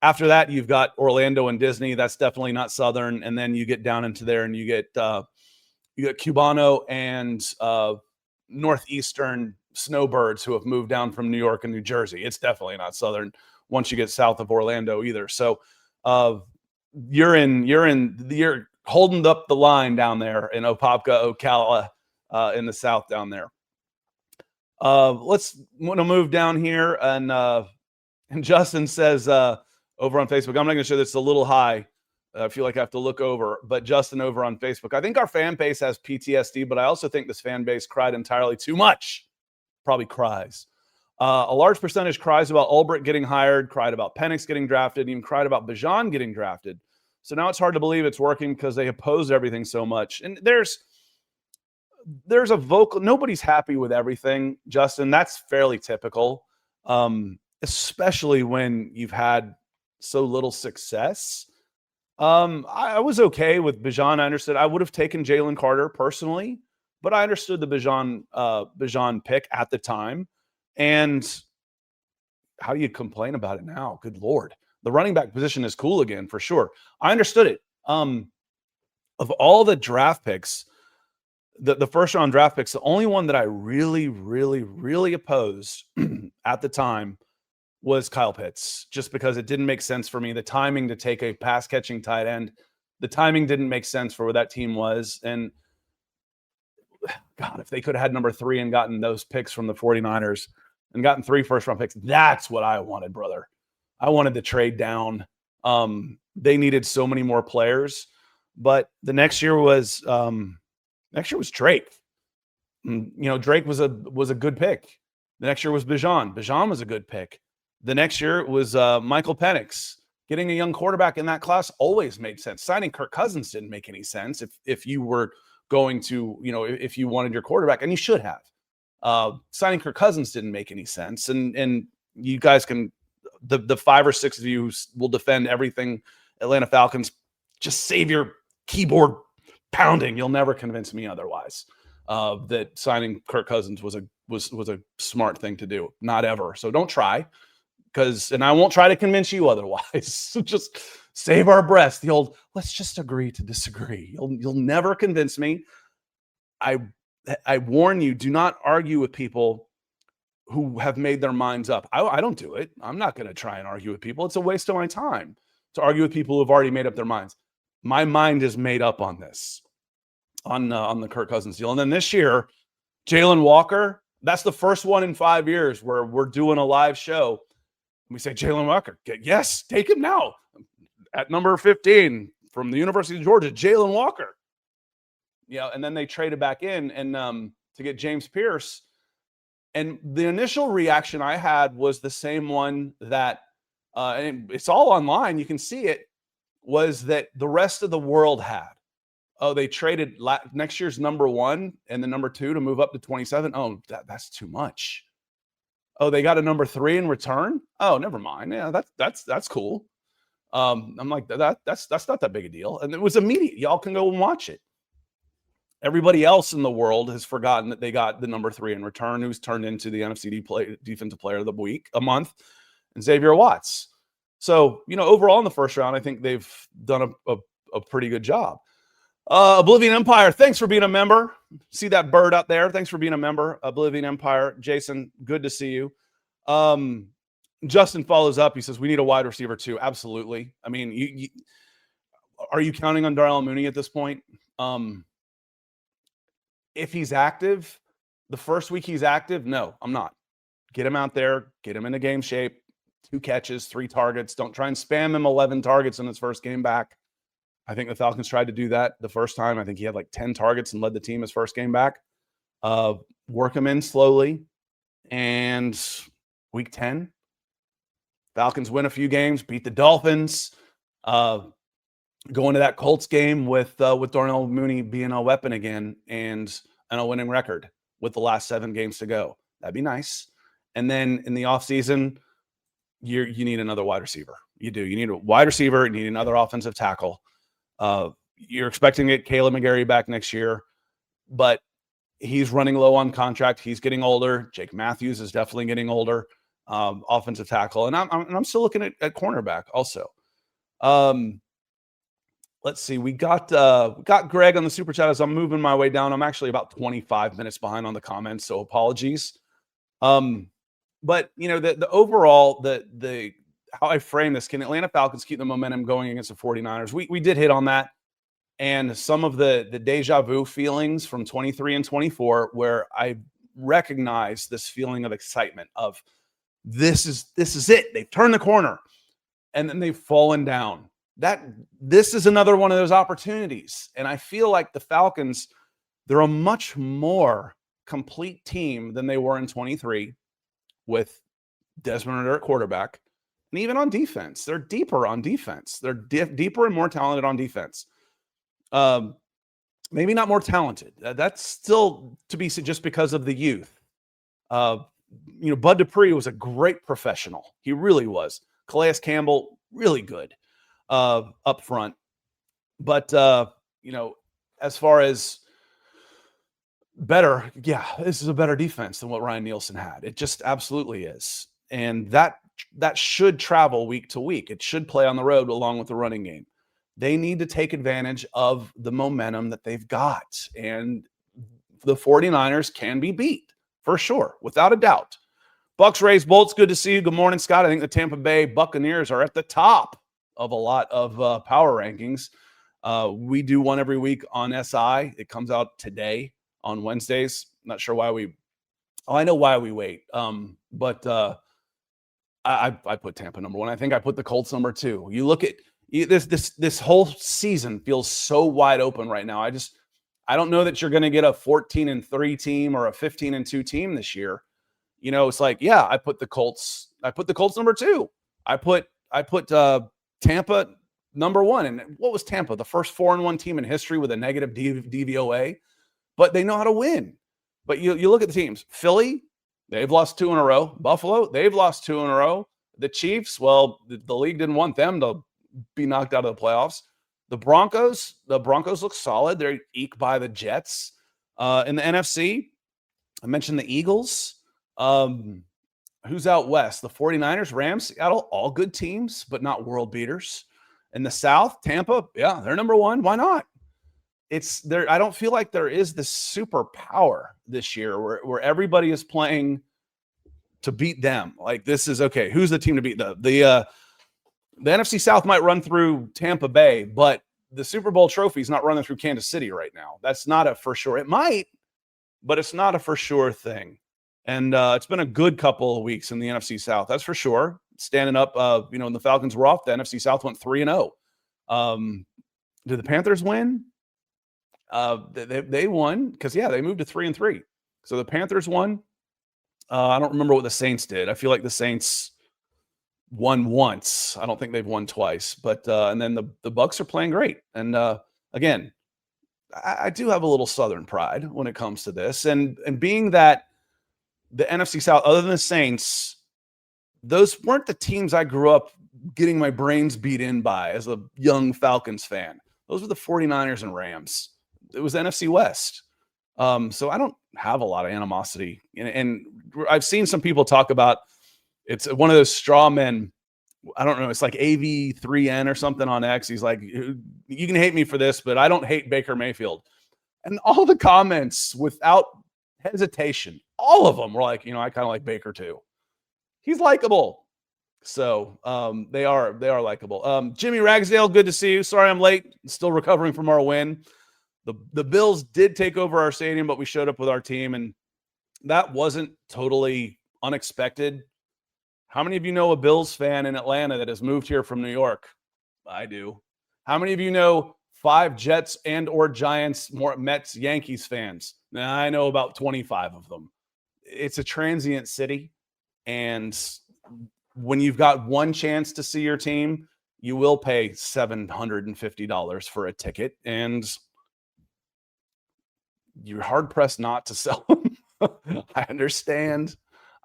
After that, you've got Orlando and Disney. That's definitely not Southern. And then you get down into there, and you get Cubano and Northeastern snowbirds who have moved down from New York and New Jersey. It's definitely not Southern once you get south of Orlando either. So you're holding up the line down there in Apopka, Ocala, in the south down there. Let's want to move down here, and Justin says over on Facebook, I'm not going to show this, a little high. I feel like I have to look over, but Justin over on Facebook, I think our fan base has PTSD, but I also think this fan base cried entirely too much. Probably cries. A large percentage cries about Ulbrich getting hired, cried about Penix getting drafted, even cried about Bijan getting drafted. So now it's hard to believe it's working because they oppose everything so much. And there's a vocal, nobody's happy with everything, Justin. That's fairly typical, especially when you've had so little success. I was okay with Bijan. I understood. I would have taken Jalen Carter personally, but I understood the Bijan pick at the time. And how do you complain about it now? Good Lord. The running back position is cool again, for sure. I understood it. Of all the draft picks, the first round draft picks, the only one that I really, really, really opposed at the time was Kyle Pitts, just because it didn't make sense for me. The timing to take a pass catching tight end, the timing didn't make sense for where that team was. And God, if they could have had number 3 and gotten those picks from the 49ers and gotten 3 first round picks, that's what I wanted, brother. I wanted to trade down. They needed so many more players, but the next year was Drake. Drake was a good pick. The next year was Bijan. Bijan was a good pick. The next year it was Michael Penix. Getting a young quarterback in that class always made sense. Signing Kirk Cousins didn't make any sense if you were going to, if you wanted your quarterback, and you should have. Signing Kirk Cousins didn't make any sense. And you guys can, the 5 or 6 of you will defend everything Atlanta Falcons. Just save your keyboard pounding. You'll never convince me otherwise. That signing Kirk Cousins was was a smart thing to do. Not ever. So don't try, and I won't try to convince you otherwise. So just save our breaths. The old, let's just agree to disagree. You'll never convince me. I warn you, do not argue with people who have made their minds up. I don't do it. I'm not going to try and argue with people. It's a waste of my time to argue with people who have already made up their minds. My mind is made up on this, on the Kirk Cousins deal. And then this year, Jalen Walker, that's the first one in 5 years where we're doing a live show. We say, Jalen Walker, yes, take him now. At number 15 from the University of Georgia, Jalen Walker. Yeah, and then they traded back in and to get James Pierce. And the initial reaction I had was the same one that, and it's all online, you can see it, was that the rest of the world had. Oh, they traded next year's number 1 and the number 2 to move up to 27. Oh, that's too much. Oh, they got a number 3 in return. Oh, never mind. Yeah, that's cool. I'm like, that's not that big a deal. And it was immediate. Y'all can go and watch it. Everybody else in the world has forgotten that they got the number 3 in return, who's turned into the NFC Defensive Player of the Month, and Xavier Watts. So, overall in the first round, I think they've done a pretty good job. Oblivion Empire, thanks for being a member. See that bird out there? Thanks for being a member. Oblivion Empire. Jason, good to see you. Justin follows up. He says, we need a wide receiver too. Absolutely. I mean, are you counting on Darnell Mooney at this point? If he's active, the first week he's active, no, I'm not. Get him out there, get him into game shape, 2 catches, 3 targets. Don't try and spam him 11 targets in his first game back. I think the Falcons tried to do that the first time. I think he had like 10 targets and led the team his first game back. Work him in slowly. And week 10, Falcons win a few games, beat the Dolphins, go into that Colts game with Darnell Mooney being a weapon again and a winning record with the last 7 games to go. That'd be nice. And then in the offseason, you need another wide receiver. You do. You need a wide receiver. You need another offensive tackle. You're expecting to get Caleb McGarry back next year, but he's running low on contract. He's getting older. Jake Matthews is definitely getting older. Offensive tackle. And I'm still looking at cornerback also. Let's see. We got Greg on the super chat as I'm moving my way down. I'm actually about 25 minutes behind on the comments, so apologies. But the overall, the how I frame this, can Atlanta Falcons keep the momentum going against the 49ers? We did hit on that, and some of the deja vu feelings from 23 and 24, where I recognize this feeling of excitement of this is it. They've turned the corner, and then they've fallen down. This is another one of those opportunities. And I feel like the Falcons, they're a much more complete team than they were in 23 with Desmond Ridder at quarterback. And even on defense, they're deeper on defense. They're deeper and more talented on defense. Maybe not more talented. That's still to be seen just because of the youth. Bud Dupree was a great professional. He really was. Calais Campbell, really good. Up front. But, as far as better, this is a better defense than what Ryan Nielsen had. It just absolutely is. And that should travel week to week. It should play on the road along with the running game. They need to take advantage of the momentum that they've got. And the 49ers can be beat, for sure, without a doubt. Bucks, Rays, Bolts, good to see you. Good morning, Scott. I think the Tampa Bay Buccaneers are at the top of a lot of power rankings. We do one every week on SI. It comes out today on Wednesdays. Not sure why I know why we wait. But I put Tampa number 1. I think I put the Colts number 2. You look at this whole season feels so wide open right now. I don't know that you're going to get a 14-3 team or a 15-2 team this year. It's like, I put the Colts number 2. I put Tampa number 1. And what was Tampa? The first 4-1 team in history with a negative DVOA, but they know how to win. But you look at the teams. Philly, they've lost 2 in a row. Buffalo, they've lost 2 in a row. The Chiefs, well, the league didn't want them to be knocked out of the playoffs. The Broncos look solid. They're eked by the Jets. In the NFC, I mentioned the Eagles. Who's out west? The 49ers, Rams, Seattle, all good teams, but not world beaters. In the South, Tampa, yeah, they're number one. Why not? It's there. I don't feel like there is this superpower this year where everybody is playing to beat them. Like, this is okay. Who's the team to beat? The NFC South might run through Tampa Bay, but the Super Bowl trophy is not running through Kansas City right now. That's not a for sure. It might, but it's not a for sure thing. And it's been a good couple of weeks in the NFC South. That's for sure. Standing up, when the Falcons were off, the NFC South went 3-0. Did the Panthers win? They won because, they moved to 3-3. So the Panthers won. I don't remember what the Saints did. I feel like the Saints won once. I don't think they've won twice. But and then the Bucs are playing great. And again, I do have a little Southern pride when it comes to this. And being that the NFC South, other than the Saints, those weren't the teams I grew up getting my brains beat in by as a young Falcons fan. Those were the 49ers and Rams. It was the NFC West. So I don't have a lot of animosity. And I've seen some people talk about it's one of those straw men. I don't know. It's like AV3N or something on X. He's like, you can hate me for this, but I don't hate Baker Mayfield. And all the comments without hesitation, all of them were like, I kind of like Baker too. He's likable. So they are likable. Jimmy Ragsdale, good to see you. Sorry I'm late. Still recovering from our win. The Bills did take over our stadium, but we showed up with our team, and that wasn't totally unexpected. How many of you know a Bills fan in Atlanta that has moved here from New York? I do. How many of you know 5 Jets and or Giants, more Mets, Yankees fans? Now, I know about 25 of them. It's a transient city, and when you've got one chance to see your team, you will pay $750 for a ticket, and you're hard-pressed not to sell them. I understand.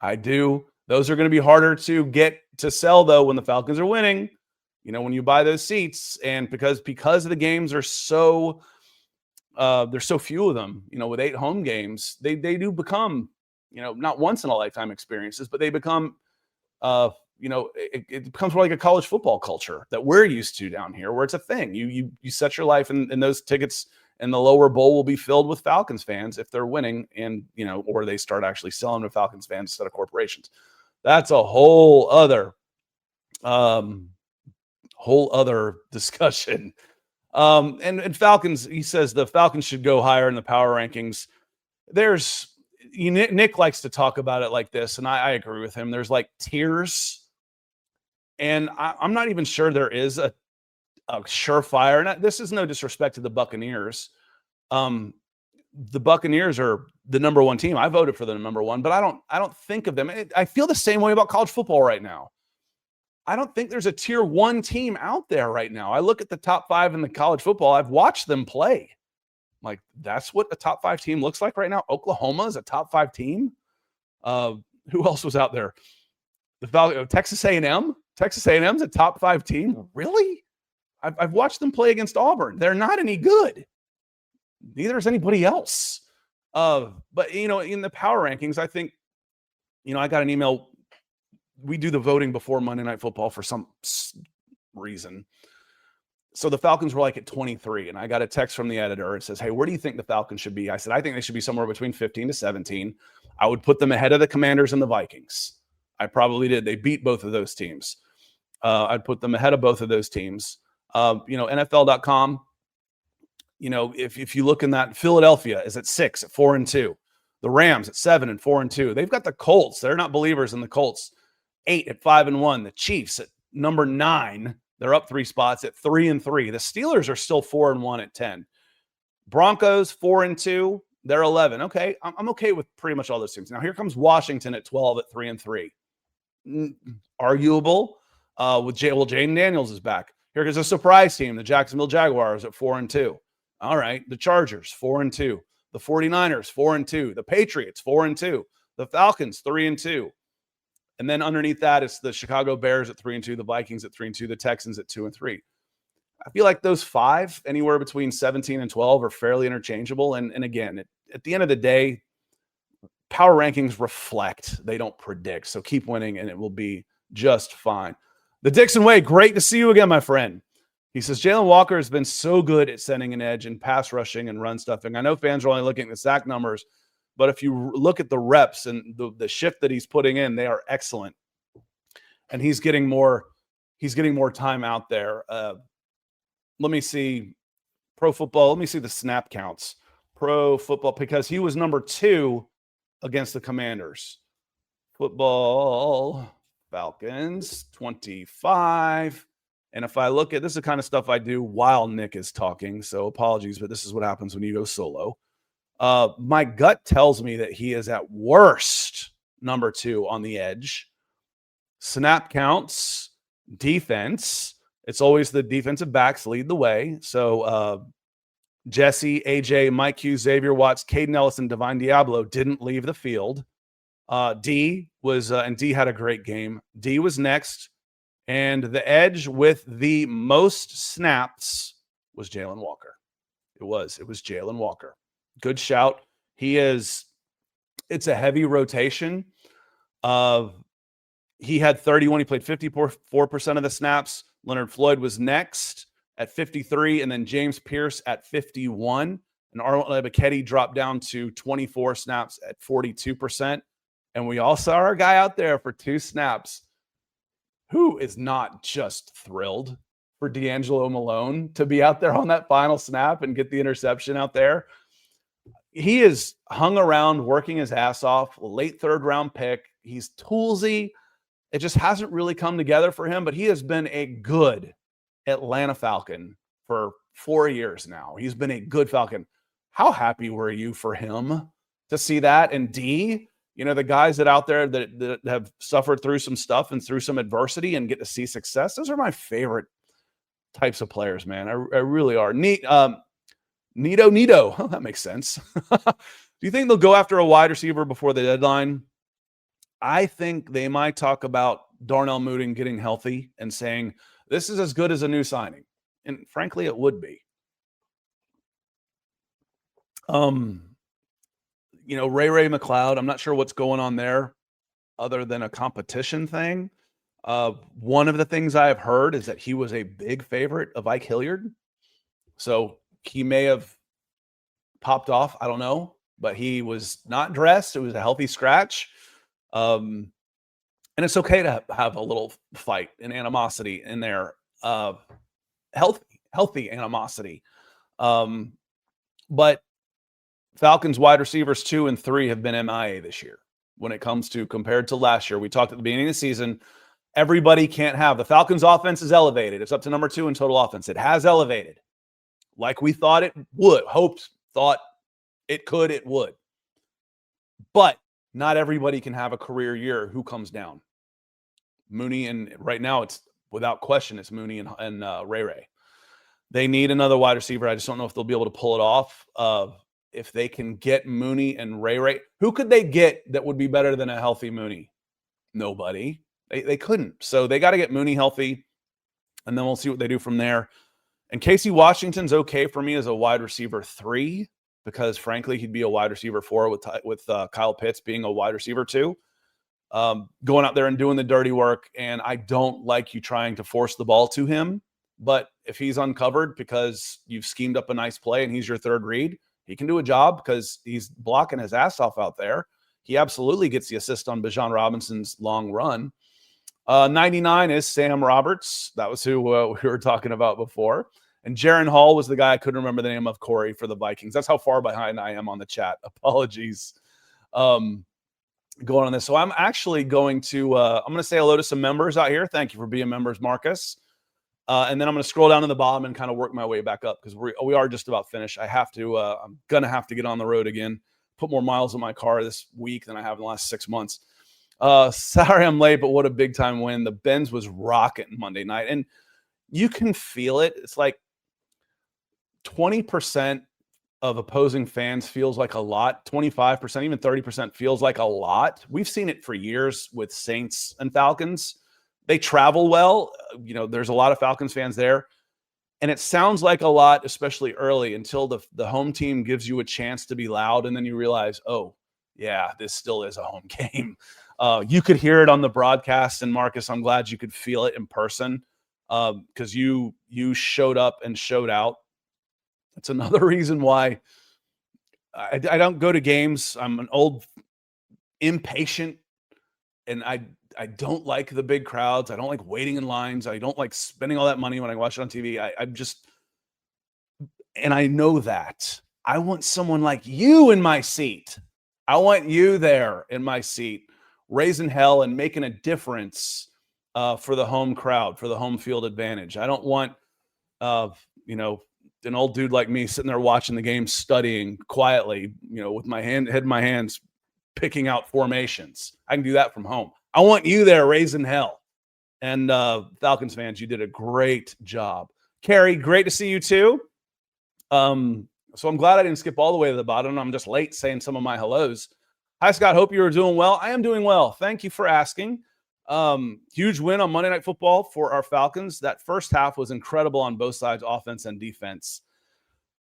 I do. Those are going to be harder to get to sell, though, when the Falcons are winning. When you buy those seats, and because the games are so there's so few of them, with 8 home games, they do become, not once in a lifetime experiences, but they become, it becomes more like a college football culture that we're used to down here, where it's a thing. You set your life, and those tickets in the lower bowl will be filled with Falcons fans if they're winning, and or they start actually selling to Falcons fans instead of corporations. That's a whole other discussion. And Falcons, he says the Falcons should go higher in the power rankings. Nick likes to talk about it like this, and I agree with him. There's like tiers, and I'm not even sure there is a surefire. And this is no disrespect to the Buccaneers. The Buccaneers are the number one team. I voted for the number one, but I don't think of them. I feel the same way about college football right now. I don't think there's a tier 1 team out there right now. I look at the top 5 in the college football. I've watched them play. Like, that's what a top 5 team looks like right now. Oklahoma is a top 5 team. Who else was out there? Texas A&M. Texas A&M is a top 5 team. Really? I've watched them play against Auburn. They're not any good. Neither is anybody else. But, in the power rankings, I think, I got an email. We do the voting before Monday Night Football for some reason. So the Falcons were like at 23, and I got a text from the editor. It says, hey, where do you think the Falcons should be? I said, I think they should be somewhere between 15 to 17. I would put them ahead of the Commanders and the Vikings. I probably did. They beat both of those teams. I'd put them ahead of both of those teams. NFL.com, if you look in that, Philadelphia is at 6 at 4-2. The Rams at 7 and 4-2. They've got the Colts. They're not believers in the Colts. 8 at 5-1. The Chiefs at number 9. They're up 3 spots at 3-3. The Steelers are still 4-1 at 10. Broncos 4-2. They're 11. Okay, I'm okay with pretty much all those teams. Now here comes Washington at 12 at 3-3. Arguable. Jaden Daniels is back. Here goes a surprise team, the Jacksonville Jaguars at 4-2. All right, the Chargers 4-2. The 49ers 4-2. The Patriots 4-2. The Falcons 3-2. And then underneath that, it's the Chicago Bears at 3-2, the Vikings at 3-2, the Texans at 2-3. I feel like those 5, anywhere between 17 and 12, are fairly interchangeable. And again, at the end of the day, power rankings reflect, they don't predict. So keep winning and it will be just fine. The Dixon Way, great to see you again, my friend. He says, Jalen Walker has been so good at setting an edge and pass rushing and run stuffing. I know fans are only looking at the sack numbers, but if you look at the reps and the shift that he's putting in, they are excellent. And he's getting more time out there. Let me see pro football. Let me see the snap counts. Pro football, because he was number 2 against the Commanders. Football Falcons 25. And if I look at this is the kind of stuff I do while Nick is talking, so apologies, but this is what happens when you go solo. My gut tells me that he is at worst number 2 on the edge. Snap counts, defense. It's always the defensive backs lead the way. So Jesse, AJ, Mike Hughes, Xavier Watts, Caden Ellison, Divine Diablo didn't leave the field. D was, and D had a great game. D was next. And the edge with the most snaps was Jalen Walker. It was Jalen Walker. Good shout. It's a heavy rotation. He had 31. He played 54% of the snaps. Leonard Floyd was next at 53, and then James Pierce at 51. And Arnold Ebiketie dropped down to 24 snaps at 42%. And we all saw our guy out there for 2 snaps. Who is not just thrilled for D'Angelo Malone to be out there on that final snap and get the interception out there? He is hung around working his ass off, late 3rd round pick. He's toolsy. It just hasn't really come together for him, but he has been a good Atlanta Falcon for 4 years now. He's been a good Falcon. How happy were you for him to see that? And D, the guys that out there that have suffered through some stuff and through some adversity and get to see success, those are my favorite types of players, man. I really are. Nito. That makes sense. Do you think they'll go after a wide receiver before the deadline? I think they might talk about Darnell Mooney getting healthy and saying, this is as good as a new signing. And frankly, it would be. Ray McLeod, I'm not sure what's going on there other than a competition thing. One of the things I have heard is that he was a big favorite of Ike Hilliard. So he may have popped off. I don't know, but he was not dressed. It was a healthy scratch. And it's okay to have a little fight and animosity in there. Healthy animosity. But Falcons wide receivers 2 and 3 have been MIA this year when it comes to compared to last year. We talked at the beginning of the season, everybody can't have. The Falcons offense is elevated. It's up to number 2 in total offense. It has elevated like we thought it would. Thought it could, it would. But not everybody can have a career year. Who comes down? Mooney, and right now it's without question, it's Mooney and Ray. They need another wide receiver. I just don't know if they'll be able to pull it off. If they can get Mooney and Ray, who could they get that would be better than a healthy Mooney? Nobody. They couldn't. So they got to get Mooney healthy, and then we'll see what they do from there. And Casey Washington's okay for me as a wide receiver 3 because, frankly, he'd be a wide receiver 4 with Kyle Pitts being a wide receiver 2. Going out there and doing the dirty work, and I don't like you trying to force the ball to him. But if he's uncovered because you've schemed up a nice play and he's your 3rd read, he can do a job because he's blocking his ass off out there. He absolutely gets the assist on Bijan Robinson's long run. 99 is Sam Roberts. That was who we were talking about before. And Jaron Hall was the guy I couldn't remember the name of, Corey, for the Vikings. That's how far behind I am on the chat. Apologies. Going on this. So I'm actually going to I'm going to say hello to some members out here. Thank you for being members, Marcus. And then I'm going to scroll down to the bottom and kind of work my way back up because we are just about finished. I'm going to have to get on the road again, put more miles in my car this week than I have in the last 6 months. Sorry I'm late, but what a big time win. The Benz was rocking Monday night. And you can feel it. It's like 20% of opposing fans feels like a lot. 25%, even 30% feels like a lot. We've seen it for years with Saints and Falcons. They travel well. There's a lot of Falcons fans there. And it sounds like a lot, especially early, until the home team gives you a chance to be loud. And then you realize, oh, yeah, this still is a home game. You could hear it on the broadcast, and Marcus, I'm glad you could feel it in person because you showed up and showed out. It's another reason why I don't go to games. I'm an old impatient, and I don't like the big crowds. I don't like waiting in lines. I don't like spending all that money when I watch it on TV. I'm just, and I know that. I want someone like you in my seat. I want you there in my seat, raising hell and making a difference for the home crowd, for the home field advantage. I don't want, an old dude like me sitting there watching the game, studying quietly, with my head in my hands, picking out formations. I can do that from home. I want you there raising hell. And Falcons fans, you did a great job. Carrie, great to see you too. So I'm glad I didn't skip all the way to the bottom. I'm just late saying some of my hellos. Hi, Scott. Hope you are doing well. I am doing well. Thank you for asking. Huge win on Monday Night Football for our Falcons. That first half was incredible on both sides, offense and defense.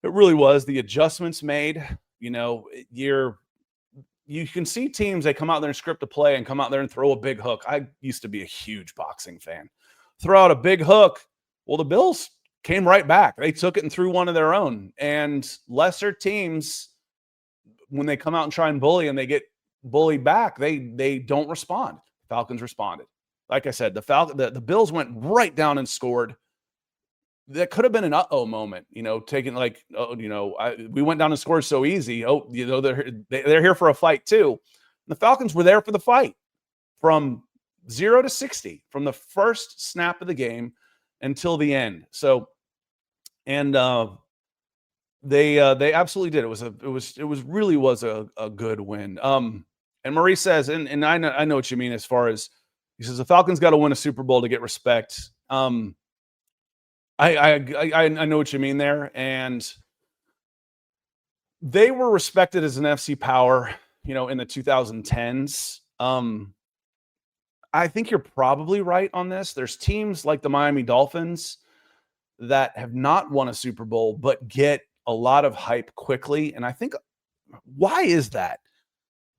It really was. The adjustments made, you can see teams, they come out there and script a play and come out there and throw a big hook. I used to be a huge boxing fan. Throw out a big hook. Well, the Bills came right back. They took it and threw one of their own. And lesser teams, when they come out and try and bully and they get bullied back, they don't respond. Falcons responded. Like I said, the Bills went right down and scored. That could have been an uh-oh moment, taking we went down and scored so easy. Oh, they're here for a fight too. The Falcons were there for the fight from 0 to 60, from the first snap of the game until the end. So, and they absolutely did. It really was a good win. And Marie says, and I know what you mean as far as, he says the Falcons got to win a Super Bowl to get respect. I know what you mean there, and they were respected as an FC power, in the 2010s. I think you're probably right on this. There's teams like the Miami Dolphins that have not won a Super Bowl but get a lot of hype quickly, and I think, why is that?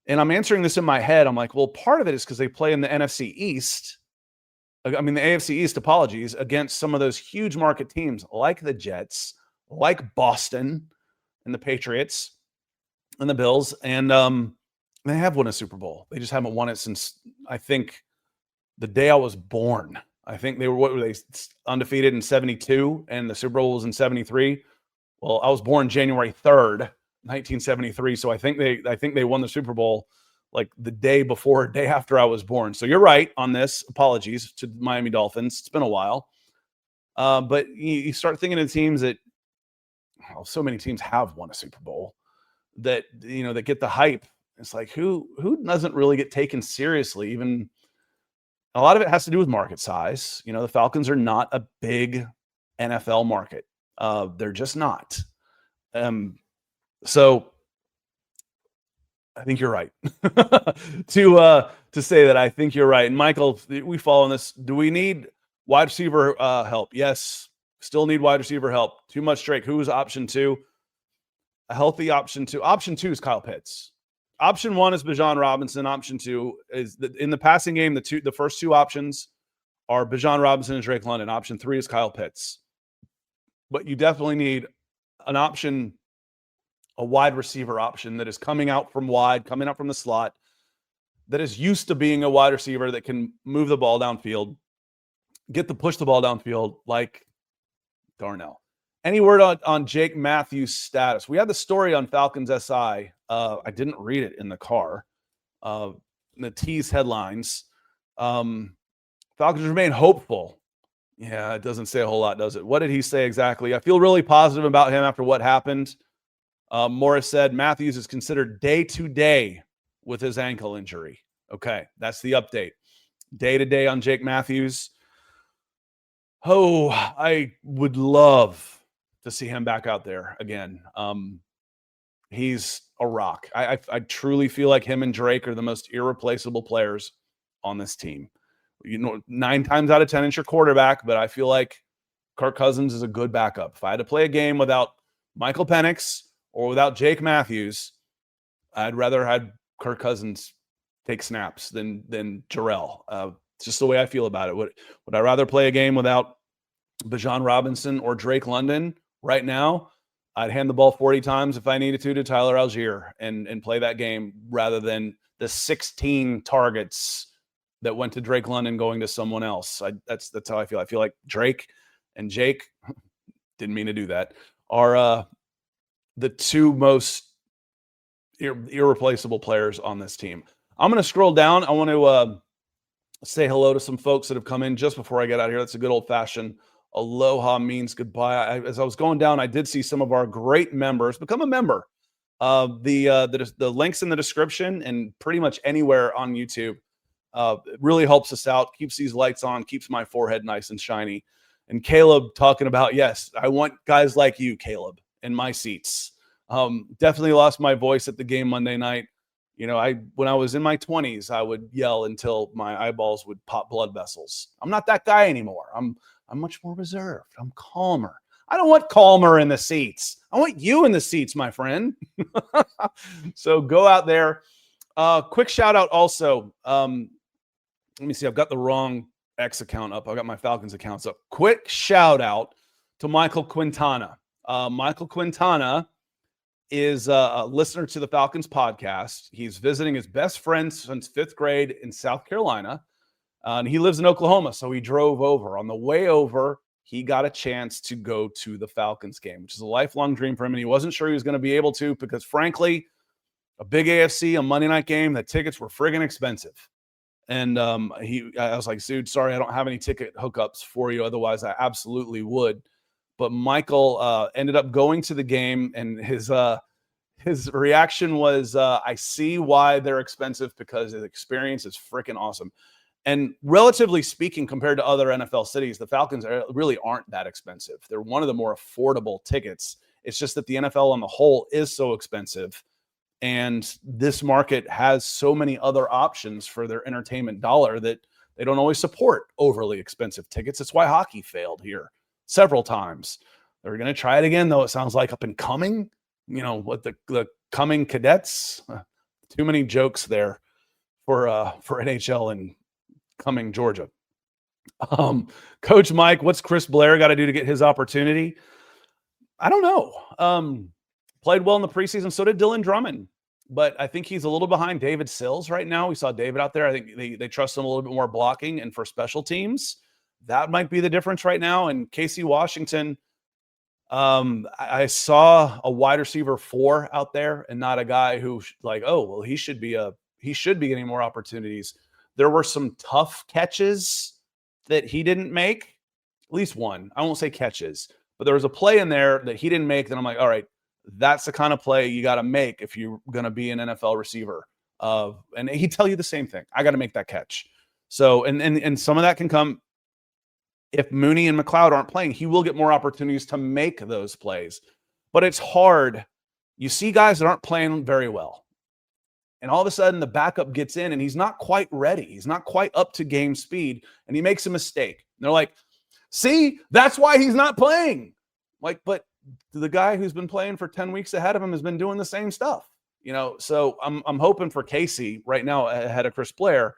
And I'm answering this in my head. I'm like, well, part of it is because they play in the NFC East. The AFC East, apologies, against some of those huge market teams like the Jets, like Boston and the Patriots and the Bills. And they have won a Super Bowl. They just haven't won it since, I think, the day I was born. I think they were undefeated in 72, and the Super Bowl was in 73. Well, I was born January 3rd, 1973. So I think they won the Super Bowl like the day after I was born. So you're right on this. Apologies to Miami Dolphins. It's been a while. But you start thinking of teams that, so many teams have won a Super Bowl that, that get the hype. It's like, who doesn't really get taken seriously? Even a lot of it has to do with market size. The Falcons are not a big NFL market. They're just not. So I think you're right to say that. I think you're right. And Michael, we follow on this. Do we need wide receiver help? Yes. Still need wide receiver help. Too much Drake. Who is option 2? A healthy option 2. Option 2 is Kyle Pitts. Option 1 is Bijan Robinson. Option 2 is in the passing game. The first 2 options are Bijan Robinson and Drake London. Option 3 is Kyle Pitts. But you definitely need an option, a wide receiver option that is coming out from wide, coming out from the slot, that is used to being a wide receiver that can move the ball downfield, push the ball downfield like Darnell. Any word on Jake Matthews' status? We had the story on Falcons SI. I didn't read it in the car. The tease headlines. Falcons remain hopeful. Yeah, it doesn't say a whole lot, does it? What did he say exactly? I feel really positive about him after what happened. Morris said Matthews is considered day-to-day with his ankle injury. Okay, that's the update. Day-to-day on Jake Matthews. Oh, I would love to see him back out there again. He's a rock. I truly feel like him and Drake are the most irreplaceable players on this team. 9 times out of 10, it's your quarterback, but I feel like Kirk Cousins is a good backup. If I had to play a game without Michael Penix or without Jake Matthews, I'd rather have Kirk Cousins take snaps than Jarrell. It's just the way I feel about it. Would I rather play a game without Bijan Robinson or Drake London right now? I'd hand the ball 40 times if I needed to Tyler Algier and play that game rather than the 16 targets that went to Drake London going to someone else. That's how I feel. I feel like Drake and Jake, didn't mean to do that, are the two most irreplaceable players on this team. I'm going to scroll down. I want to say hello to some folks that have come in just before I get out of here. That's a good old-fashioned aloha means goodbye. As I was going down, I did see some of our great members become a member. The links in the description and pretty much anywhere on YouTube. It really helps us out, keeps these lights on, keeps my forehead nice and shiny. And Caleb talking about, yes, I want guys like you, Caleb, in my seats. Definitely lost my voice at the game Monday night. You know, when I was in my 20s, I would yell until my eyeballs would pop blood vessels. I'm not that guy anymore. I'm much more reserved. I'm calmer. I don't want calmer in the seats. I want you in the seats, my friend. So go out there. Quick shout out also. Let me see. I've got the wrong X account up. I've got my Falcons accounts up. Quick shout out to Michael Quintana. Michael Quintana is a listener to the Falcons podcast. He's visiting his best friend since 5th grade in South Carolina. And he lives in Oklahoma, so he drove over. On the way over, he got a chance to go to the Falcons game, which is a lifelong dream for him. And he wasn't sure he was going to be able to because, frankly, a big AFC, a Monday night game, the tickets were friggin' expensive. And I was like, dude, sorry, I don't have any ticket hookups for you. Otherwise, I absolutely would. But Michael ended up going to the game, and his reaction was, I see why they're expensive because his experience is freaking awesome. And relatively speaking, compared to other NFL cities, the Falcons really aren't that expensive. They're one of the more affordable tickets. It's just that the NFL on the whole is so expensive. And this market has so many other options for their entertainment dollar that they don't always support overly expensive tickets. It's why hockey failed here several times. They're going to try it again, though. It sounds like up and coming, you know, what the coming cadets. Too many jokes there for NHL and coming Georgia. Coach Mike, what's Chris Blair got to do to get his opportunity? I don't know. Played well in the preseason. So did Dylan Drummond. But I think he's a little behind David Sills right now. We saw David out there. I think they trust him a little bit more blocking and for special teams. That might be the difference right now. And Casey Washington, I saw a wide receiver 4 out there and not a guy who like, oh, well, he should be getting more opportunities. There were some tough catches that he didn't make, at least one. I won't say catches, but there was a play in there that he didn't make. Then I'm like, all right, that's the kind of play you got to make if you're going to be an NFL receiver. And he'd tell you the same thing. I got to make that catch. So, and some of that can come if Mooney and McLeod aren't playing. He will get more opportunities to make those plays. But it's hard. You see guys that aren't playing very well. And all of a sudden, the backup gets in, and he's not quite ready. He's not quite up to game speed, and he makes a mistake. And they're like, see, that's why he's not playing. Like, but the guy who's been playing for 10 weeks ahead of him has been doing the same stuff. You know, so I'm hoping for Casey right now ahead of Chris Blair.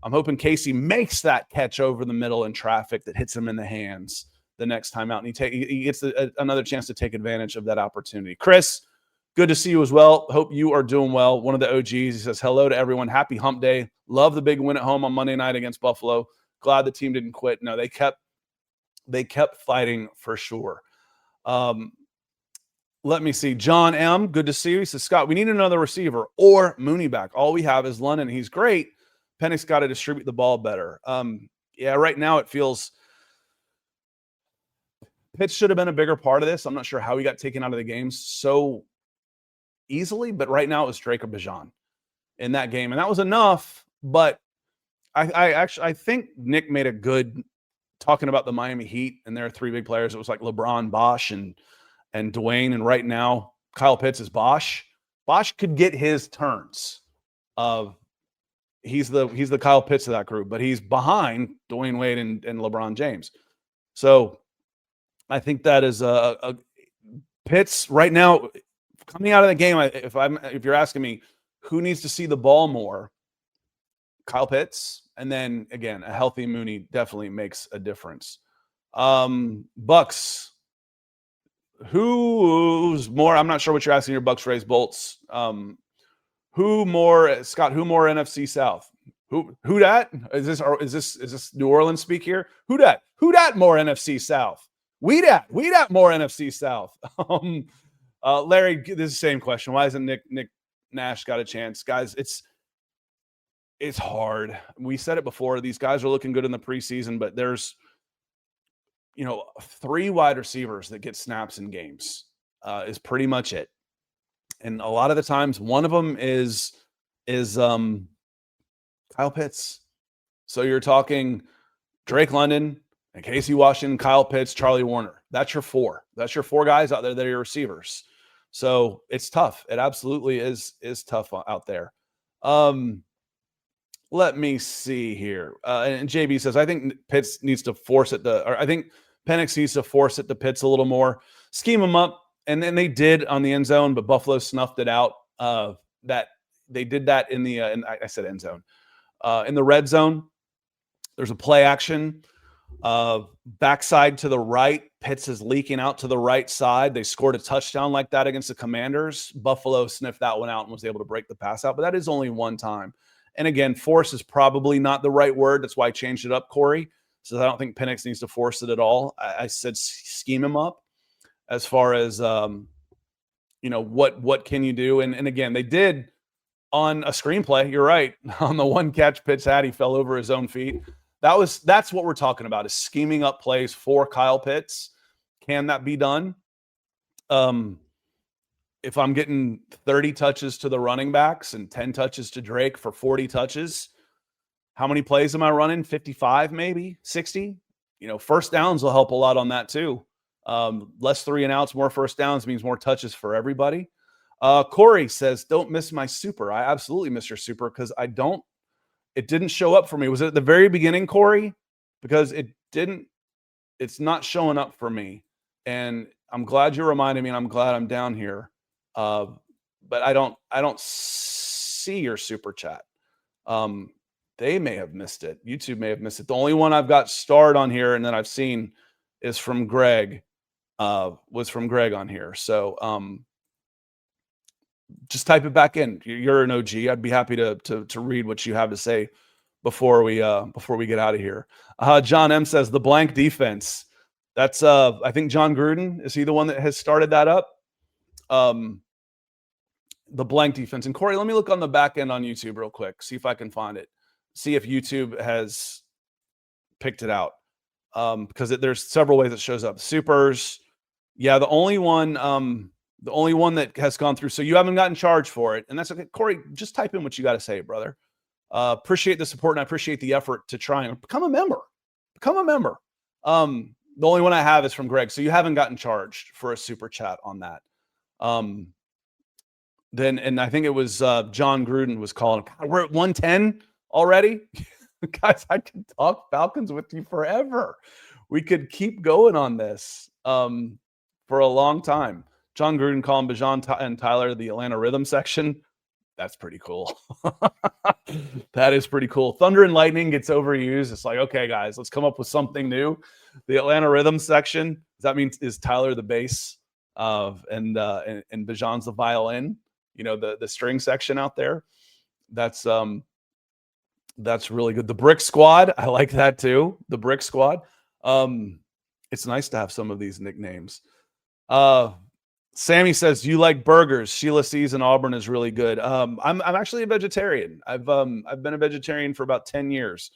I'm hoping Casey makes that catch over the middle in traffic that hits him in the hands the next time out, and he gets another chance to take advantage of that opportunity. Chris, good to see you as well. Hope you are doing well. One of the OGs, he says, hello to everyone. Happy hump day. Love the big win at home on Monday night against Buffalo. Glad the team didn't quit. No, they kept fighting for sure. Let me see. John M., good to see you. He says, Scott, we need another receiver or Mooney back. All we have is London. He's great. Pennick's got to distribute the ball better. Yeah, right now it feels Pitts should have been a bigger part of this. I'm not sure how he got taken out of the game so easily, but right now it was Drake or Bijan in that game, and that was enough. But I think Nick made a good talking about the Miami Heat and their 3 big players. It was like LeBron, Bosh, and Dwayne, and right now Kyle Pitts is Bosh. Bosh could get his turns. He's the Kyle Pitts of that group, but he's behind Dwayne Wade and LeBron James. So I think that is a Pitts right now. Coming out of the game, if you're asking me, who needs to see the ball more? Kyle Pitts. And then again, a healthy Mooney definitely makes a difference. Bucks. Who's more? I'm not sure what you're asking your Bucks Rays Bolts. Who more, Scott? Who more NFC South? Who dat? Is this New Orleans speak here? Who dat? Who dat more NFC South? We dat more NFC South. Larry, this is the same question. Why hasn't Nick Nash got a chance? Guys, it's hard. We said it before. These guys are looking good in the preseason, but there's 3 wide receivers that get snaps in games is pretty much it. And a lot of the times, one of them is Kyle Pitts. So you're talking Drake London and Casey Washington, Kyle Pitts, Charlie Warner. That's your 4. That's your 4 guys out there that are your receivers. So it's tough. It absolutely is tough out there. Let me see here. And JB says, I think Pitts needs to force it I think Penix needs to force it to Pitts a little more, scheme him up. And then they did on the end zone, but Buffalo snuffed it out. That they did that in the, I said end zone, in the red zone. There's a play action, backside to the right. Pitts is leaking out to the right side. They scored a touchdown like that against the Commanders. Buffalo sniffed that one out and was able to break the pass out, but that is only one time. And again, force is probably not the right word. That's why I changed it up, Corey. So I don't think Penix needs to force it at all. I said scheme him up as far as, what can you do? And again, they did on a screenplay. You're right. On the one catch Pitts had, he fell over his own feet. That's what we're talking about, is scheming up plays for Kyle Pitts. Can that be done? If I'm getting 30 touches to the running backs and 10 touches to Drake for 40 touches, how many plays am I running? 55, maybe 60. First downs will help a lot on that too. Less 3 and outs, more first downs means more touches for everybody. Corey says, don't miss my super. I absolutely miss your super because it didn't show up for me. Was it at the very beginning, Corey? Because it's not showing up for me. And I'm glad you reminded me, and I'm glad I'm down here. But I don't see your super chat. They may have missed it. YouTube may have missed it. The only one I've got starred on here and that I've seen is from Greg, was from Greg on here. So, just type it back in. You're an OG. I'd be happy to read what you have to say before we get out of here. John M says the blank defense. That's I think John Gruden, is he the one that has started that up? The blank defense. And Corey, let me look on the back end on YouTube real quick, see if I can find it. See if YouTube has picked it out. Because there's several ways it shows up. Supers. Yeah, the only one that has gone through. So you haven't gotten charged for it. And that's okay. Corey, just type in what you got to say, brother. Appreciate the support and I appreciate the effort to try and become a member. The only one I have is from Greg. So you haven't gotten charged for a super chat on that. And I think it was John Gruden was calling. God, we're at 110 already. Guys, I could talk Falcons with you forever. We could keep going on this for a long time. John Gruden calling Bijan and Tyler the Atlanta Rhythm section. That's pretty cool. That is pretty cool. Thunder and Lightning gets overused. It's like, okay, guys, let's come up with something new. The Atlanta Rhythm section, does that mean is Tyler the bass and Bijan's the violin? The string section out there. That's really good. The Brick Squad, I like that too. The Brick Squad. It's nice to have some of these nicknames. Sammy says, you like burgers. Sheila sees in Auburn is really good. I'm actually a vegetarian. I've been a vegetarian for about 10 years.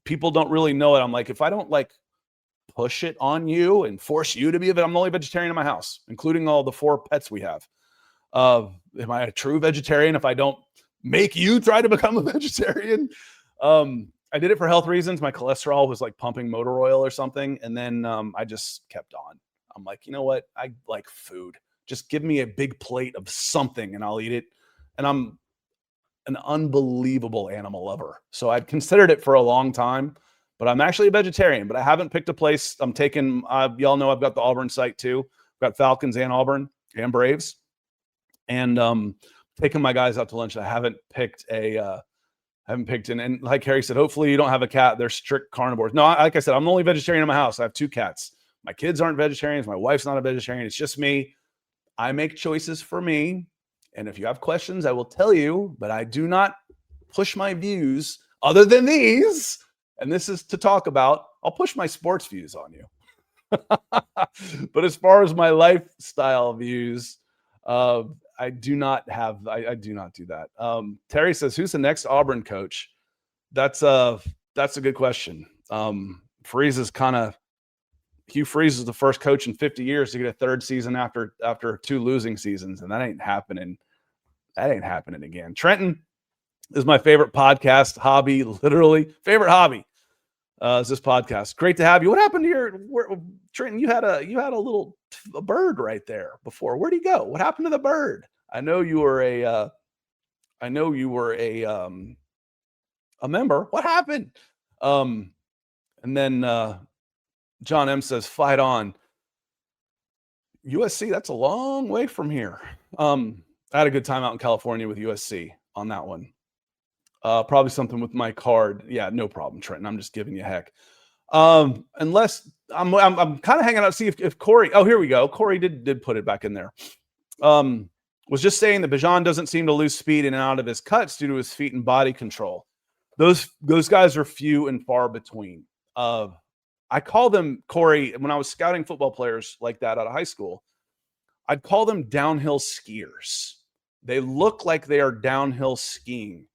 People don't really know it. I'm like, if I don't push it on you and force you to be I'm the only vegetarian in my house, including all the 4 pets we have. Am I a true vegetarian if I don't make you try to become a vegetarian? I did it for health reasons. My cholesterol was pumping motor oil or something. And then I just kept on. I'm like, you know what? I like food. Just give me a big plate of something and I'll eat it. And I'm an unbelievable animal lover. So I'd considered it for a long time, but I'm actually a vegetarian, but I haven't picked a place. I'm taking, y'all know I've got the Auburn site too. I've got Falcons and Auburn and Braves. And taken my guys out to lunch. I haven't picked and like Harry said, hopefully you don't have a cat. They're strict carnivores. No, like I said, I'm the only vegetarian in my house. I have 2 cats. My kids aren't vegetarians. My wife's not a vegetarian. It's just me. I make choices for me. And if you have questions, I will tell you, but I do not push my views other than these. And this is to talk about, I'll push my sports views on you. But as far as my lifestyle views, I do not do that. Terry says, who's the next Auburn coach? That's a good question. Hugh Freeze is the first coach in 50 years to get a 3rd season after 2 losing seasons. And that ain't happening. That ain't happening again. Trenton is my favorite podcast hobby, literally favorite hobby. Is this podcast. Great to have you. What happened to Trenton? You had a bird right there before. Where'd he go? What happened to the bird? I know you were a member. What happened? And then John M says, fight on. USC, that's a long way from here. I had a good time out in California with USC on that one. Probably something with my card. Yeah, no problem, Trenton. I'm just giving you heck. Unless I'm kind of hanging out to see if Corey. Oh, here we go. Corey did put it back in there. Was just saying that Bijan doesn't seem to lose speed in and out of his cuts due to his feet and body control. Those guys are few and far between. I call them, Corey, when I was scouting football players like that out of high school, I'd call them downhill skiers. They look like they are downhill skiing,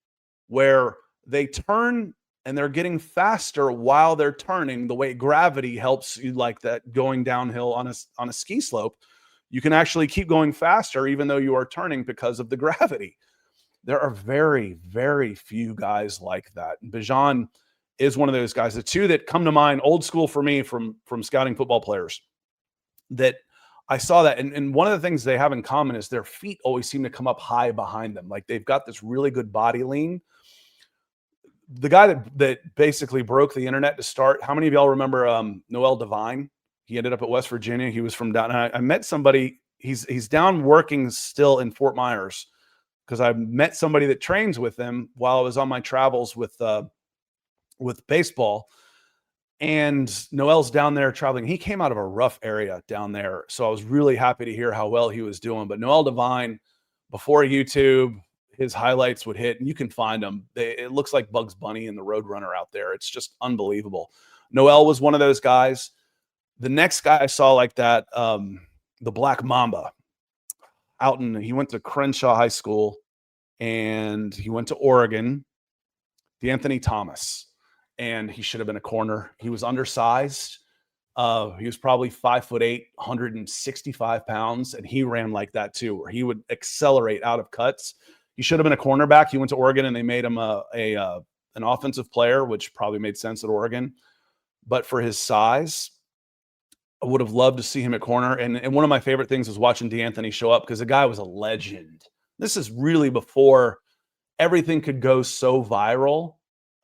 where they turn and they're getting faster while they're turning. The way gravity helps you like that going downhill on a ski slope, you can actually keep going faster even though you are turning because of the gravity. There are very, very few guys like that. Bijan is one of those guys. The 2 that come to mind, old school for me from scouting football players, that I saw that. And one of the things they have in common is their feet always seem to come up high behind them. Like they've got this really good body lean. The guy that basically broke the internet to start, how many of y'all remember Noel Devine? He ended up at West Virginia. He was from down. I met somebody. He's down working still in Fort Myers because I met somebody that trains with him while I was on my travels with baseball. And Noel's down there traveling. He came out of a rough area down there. So I was really happy to hear how well he was doing. But Noel Devine, before YouTube, his highlights would hit, and you can find them. It looks like Bugs Bunny and the Roadrunner out there. It's just unbelievable. Noel was one of those guys. The next guy I saw like that, the Black Mamba, he went to Crenshaw High School, and he went to Oregon, D'Anthony Thomas. And he should have been a corner. He was undersized. He was probably 5'8", 165 pounds, and he ran like that too, where he would accelerate out of cuts. He should have been a cornerback. He went to Oregon, and they made him an offensive player, which probably made sense at Oregon. But for his size, I would have loved to see him at corner. And one of my favorite things was watching D'Anthony show up because the guy was a legend. This is really before everything could go so viral.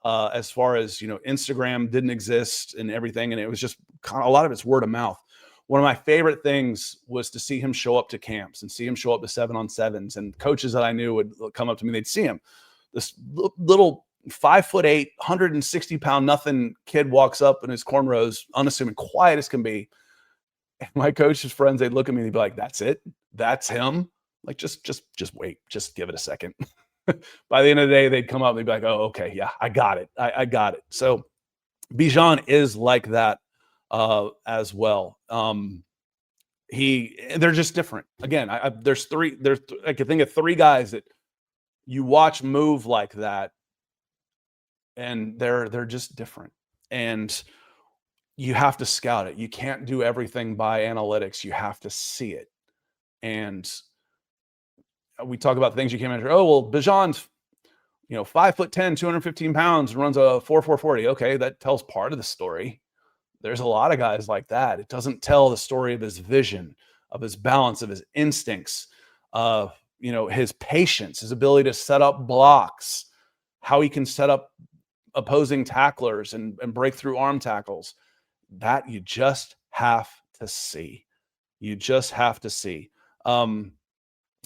As far as, Instagram didn't exist and everything. And it was just kind of, a lot of it's word of mouth. One of my favorite things was to see him show up to camps and see him show up to 7-on-7s, and coaches that I knew would come up to me. They'd see him. This little 5'8", 160-pound nothing kid walks up in his cornrows, unassuming, quiet as can be. And my coach's friends, they'd look at me and they'd be like, that's it? That's him? Like, just wait, just give it a second. By the end of the day, they'd come up and they'd be like, oh, okay, yeah, I got it. I got it. So Bijan is like that as well. They're just different. Again, I can think of 3 guys that you watch move like that, and they're just different. And you have to scout it. You can't do everything by analytics. You have to see it. And we talk about things you can't measure. Oh, well, Bijan's, 5'10", 215 pounds, runs a 4.40. Okay, that tells part of the story. There's a lot of guys like that. It doesn't tell the story of his vision, of his balance, of his instincts, of, his patience, his ability to set up blocks, how he can set up opposing tacklers and break through arm tackles. That you just have to see. You just have to see.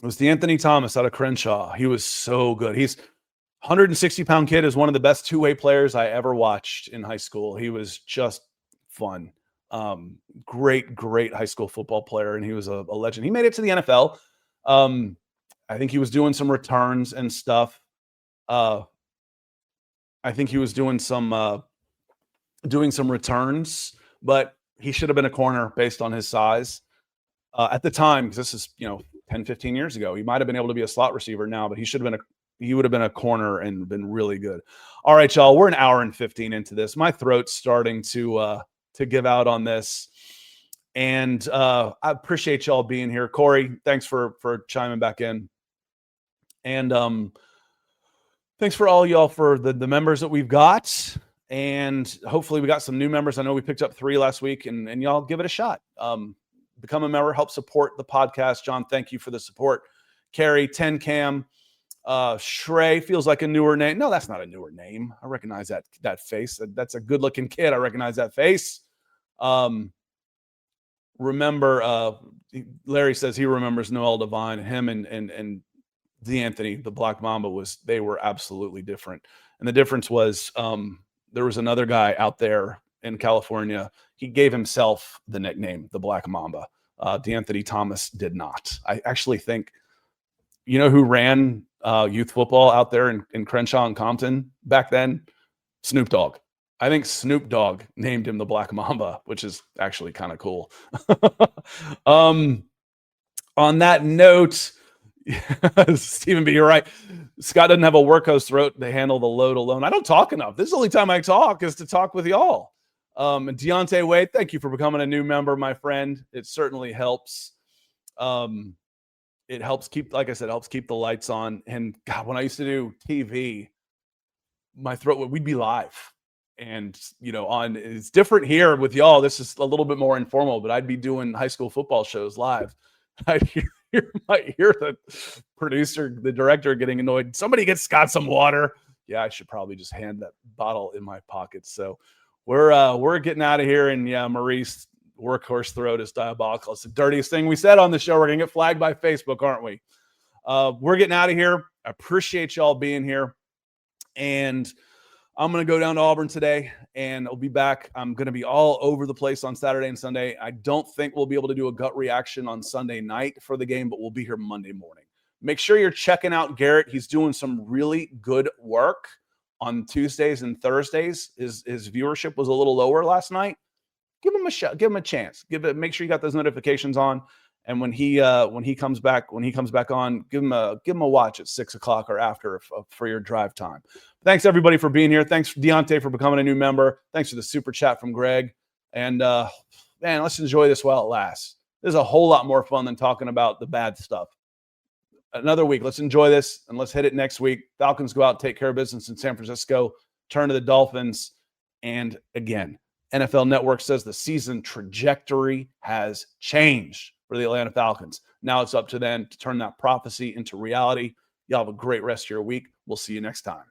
It was D'Anthony Thomas out of Crenshaw. He was so good. He's 160-pound kid, is one of the best two-way players I ever watched in high school. He was just fun. Great high school football player, and he was a legend. He made it to the NFL. I think he was doing some returns and stuff. I think he was doing some returns, but he should have been a corner based on his size. At the time, because this is 10, 15 years ago, he might have been able to be a slot receiver now, but he would have been a corner and been really good. All right, y'all, we're an hour and 15 into this. My throat's starting to give out on this, and I appreciate y'all being here. Corey, thanks for chiming back in, and thanks for all y'all for the members that we've got, and hopefully we got some new members. I know we picked up 3 last week, and y'all give it a shot. Become a member, help support the podcast. John, thank you for the support. Carrie, 10 Cam, Shrey feels like a newer name. No, that's not a newer name. I recognize that face. That's a good looking kid. I recognize that face. Remember, Larry says he remembers Noel Devine. Him and D'Anthony, the Black Mamba, they were absolutely different. And the difference was there was another guy out there in California. He gave himself the nickname, the Black Mamba. D'Anthony Thomas did not. I actually think, who ran youth football out there in Crenshaw and Compton back then? Snoop Dogg. I think Snoop Dogg named him the Black Mamba, which is actually kind of cool. On that note, Stephen B., you're right. Scott doesn't have a workhorse throat to handle the load alone. I don't talk enough. This is the only time I talk is to talk with y'all. And Deontay Wade, thank you for becoming a new member, my friend. It certainly helps. It helps keep, like I said, helps keep the lights on. And God, when I used to do TV, my throat, we'd be live. And, it's different here with y'all. This is a little bit more informal, but I'd be doing high school football shows live. Might hear the producer, the director getting annoyed. Somebody get Scott some water. Yeah, I should probably just hand that bottle in my pocket. So we're getting out of here. And yeah, Maurice, workhorse throat is diabolical. It's the dirtiest thing we said on the show. We're gonna get flagged by Facebook, aren't we? We're getting out of here. I appreciate y'all being here. And I'm going to go down to Auburn today, and I'll be back. I'm going to be all over the place on Saturday and Sunday. I don't think we'll be able to do a gut reaction on Sunday night for the game, but we'll be here Monday morning. Make sure you're checking out Garrett. He's doing some really good work on Tuesdays and Thursdays. His viewership was a little lower last night. Give him a shot. Give him a chance. Make sure you got those notifications on. And when he comes back on, give him a watch at 6:00 or after for your drive time. Thanks everybody for being here. Thanks Deontay for becoming a new member. Thanks for the super chat from Greg. And man, let's enjoy this while it lasts. This is a whole lot more fun than talking about the bad stuff. Another week. Let's enjoy this and let's hit it next week. Falcons go out, take care of business in San Francisco, turn to the Dolphins. And again, NFL Network says the season trajectory has changed for the Atlanta Falcons. Now it's up to them to turn that prophecy into reality. Y'all have a great rest of your week. We'll see you next time.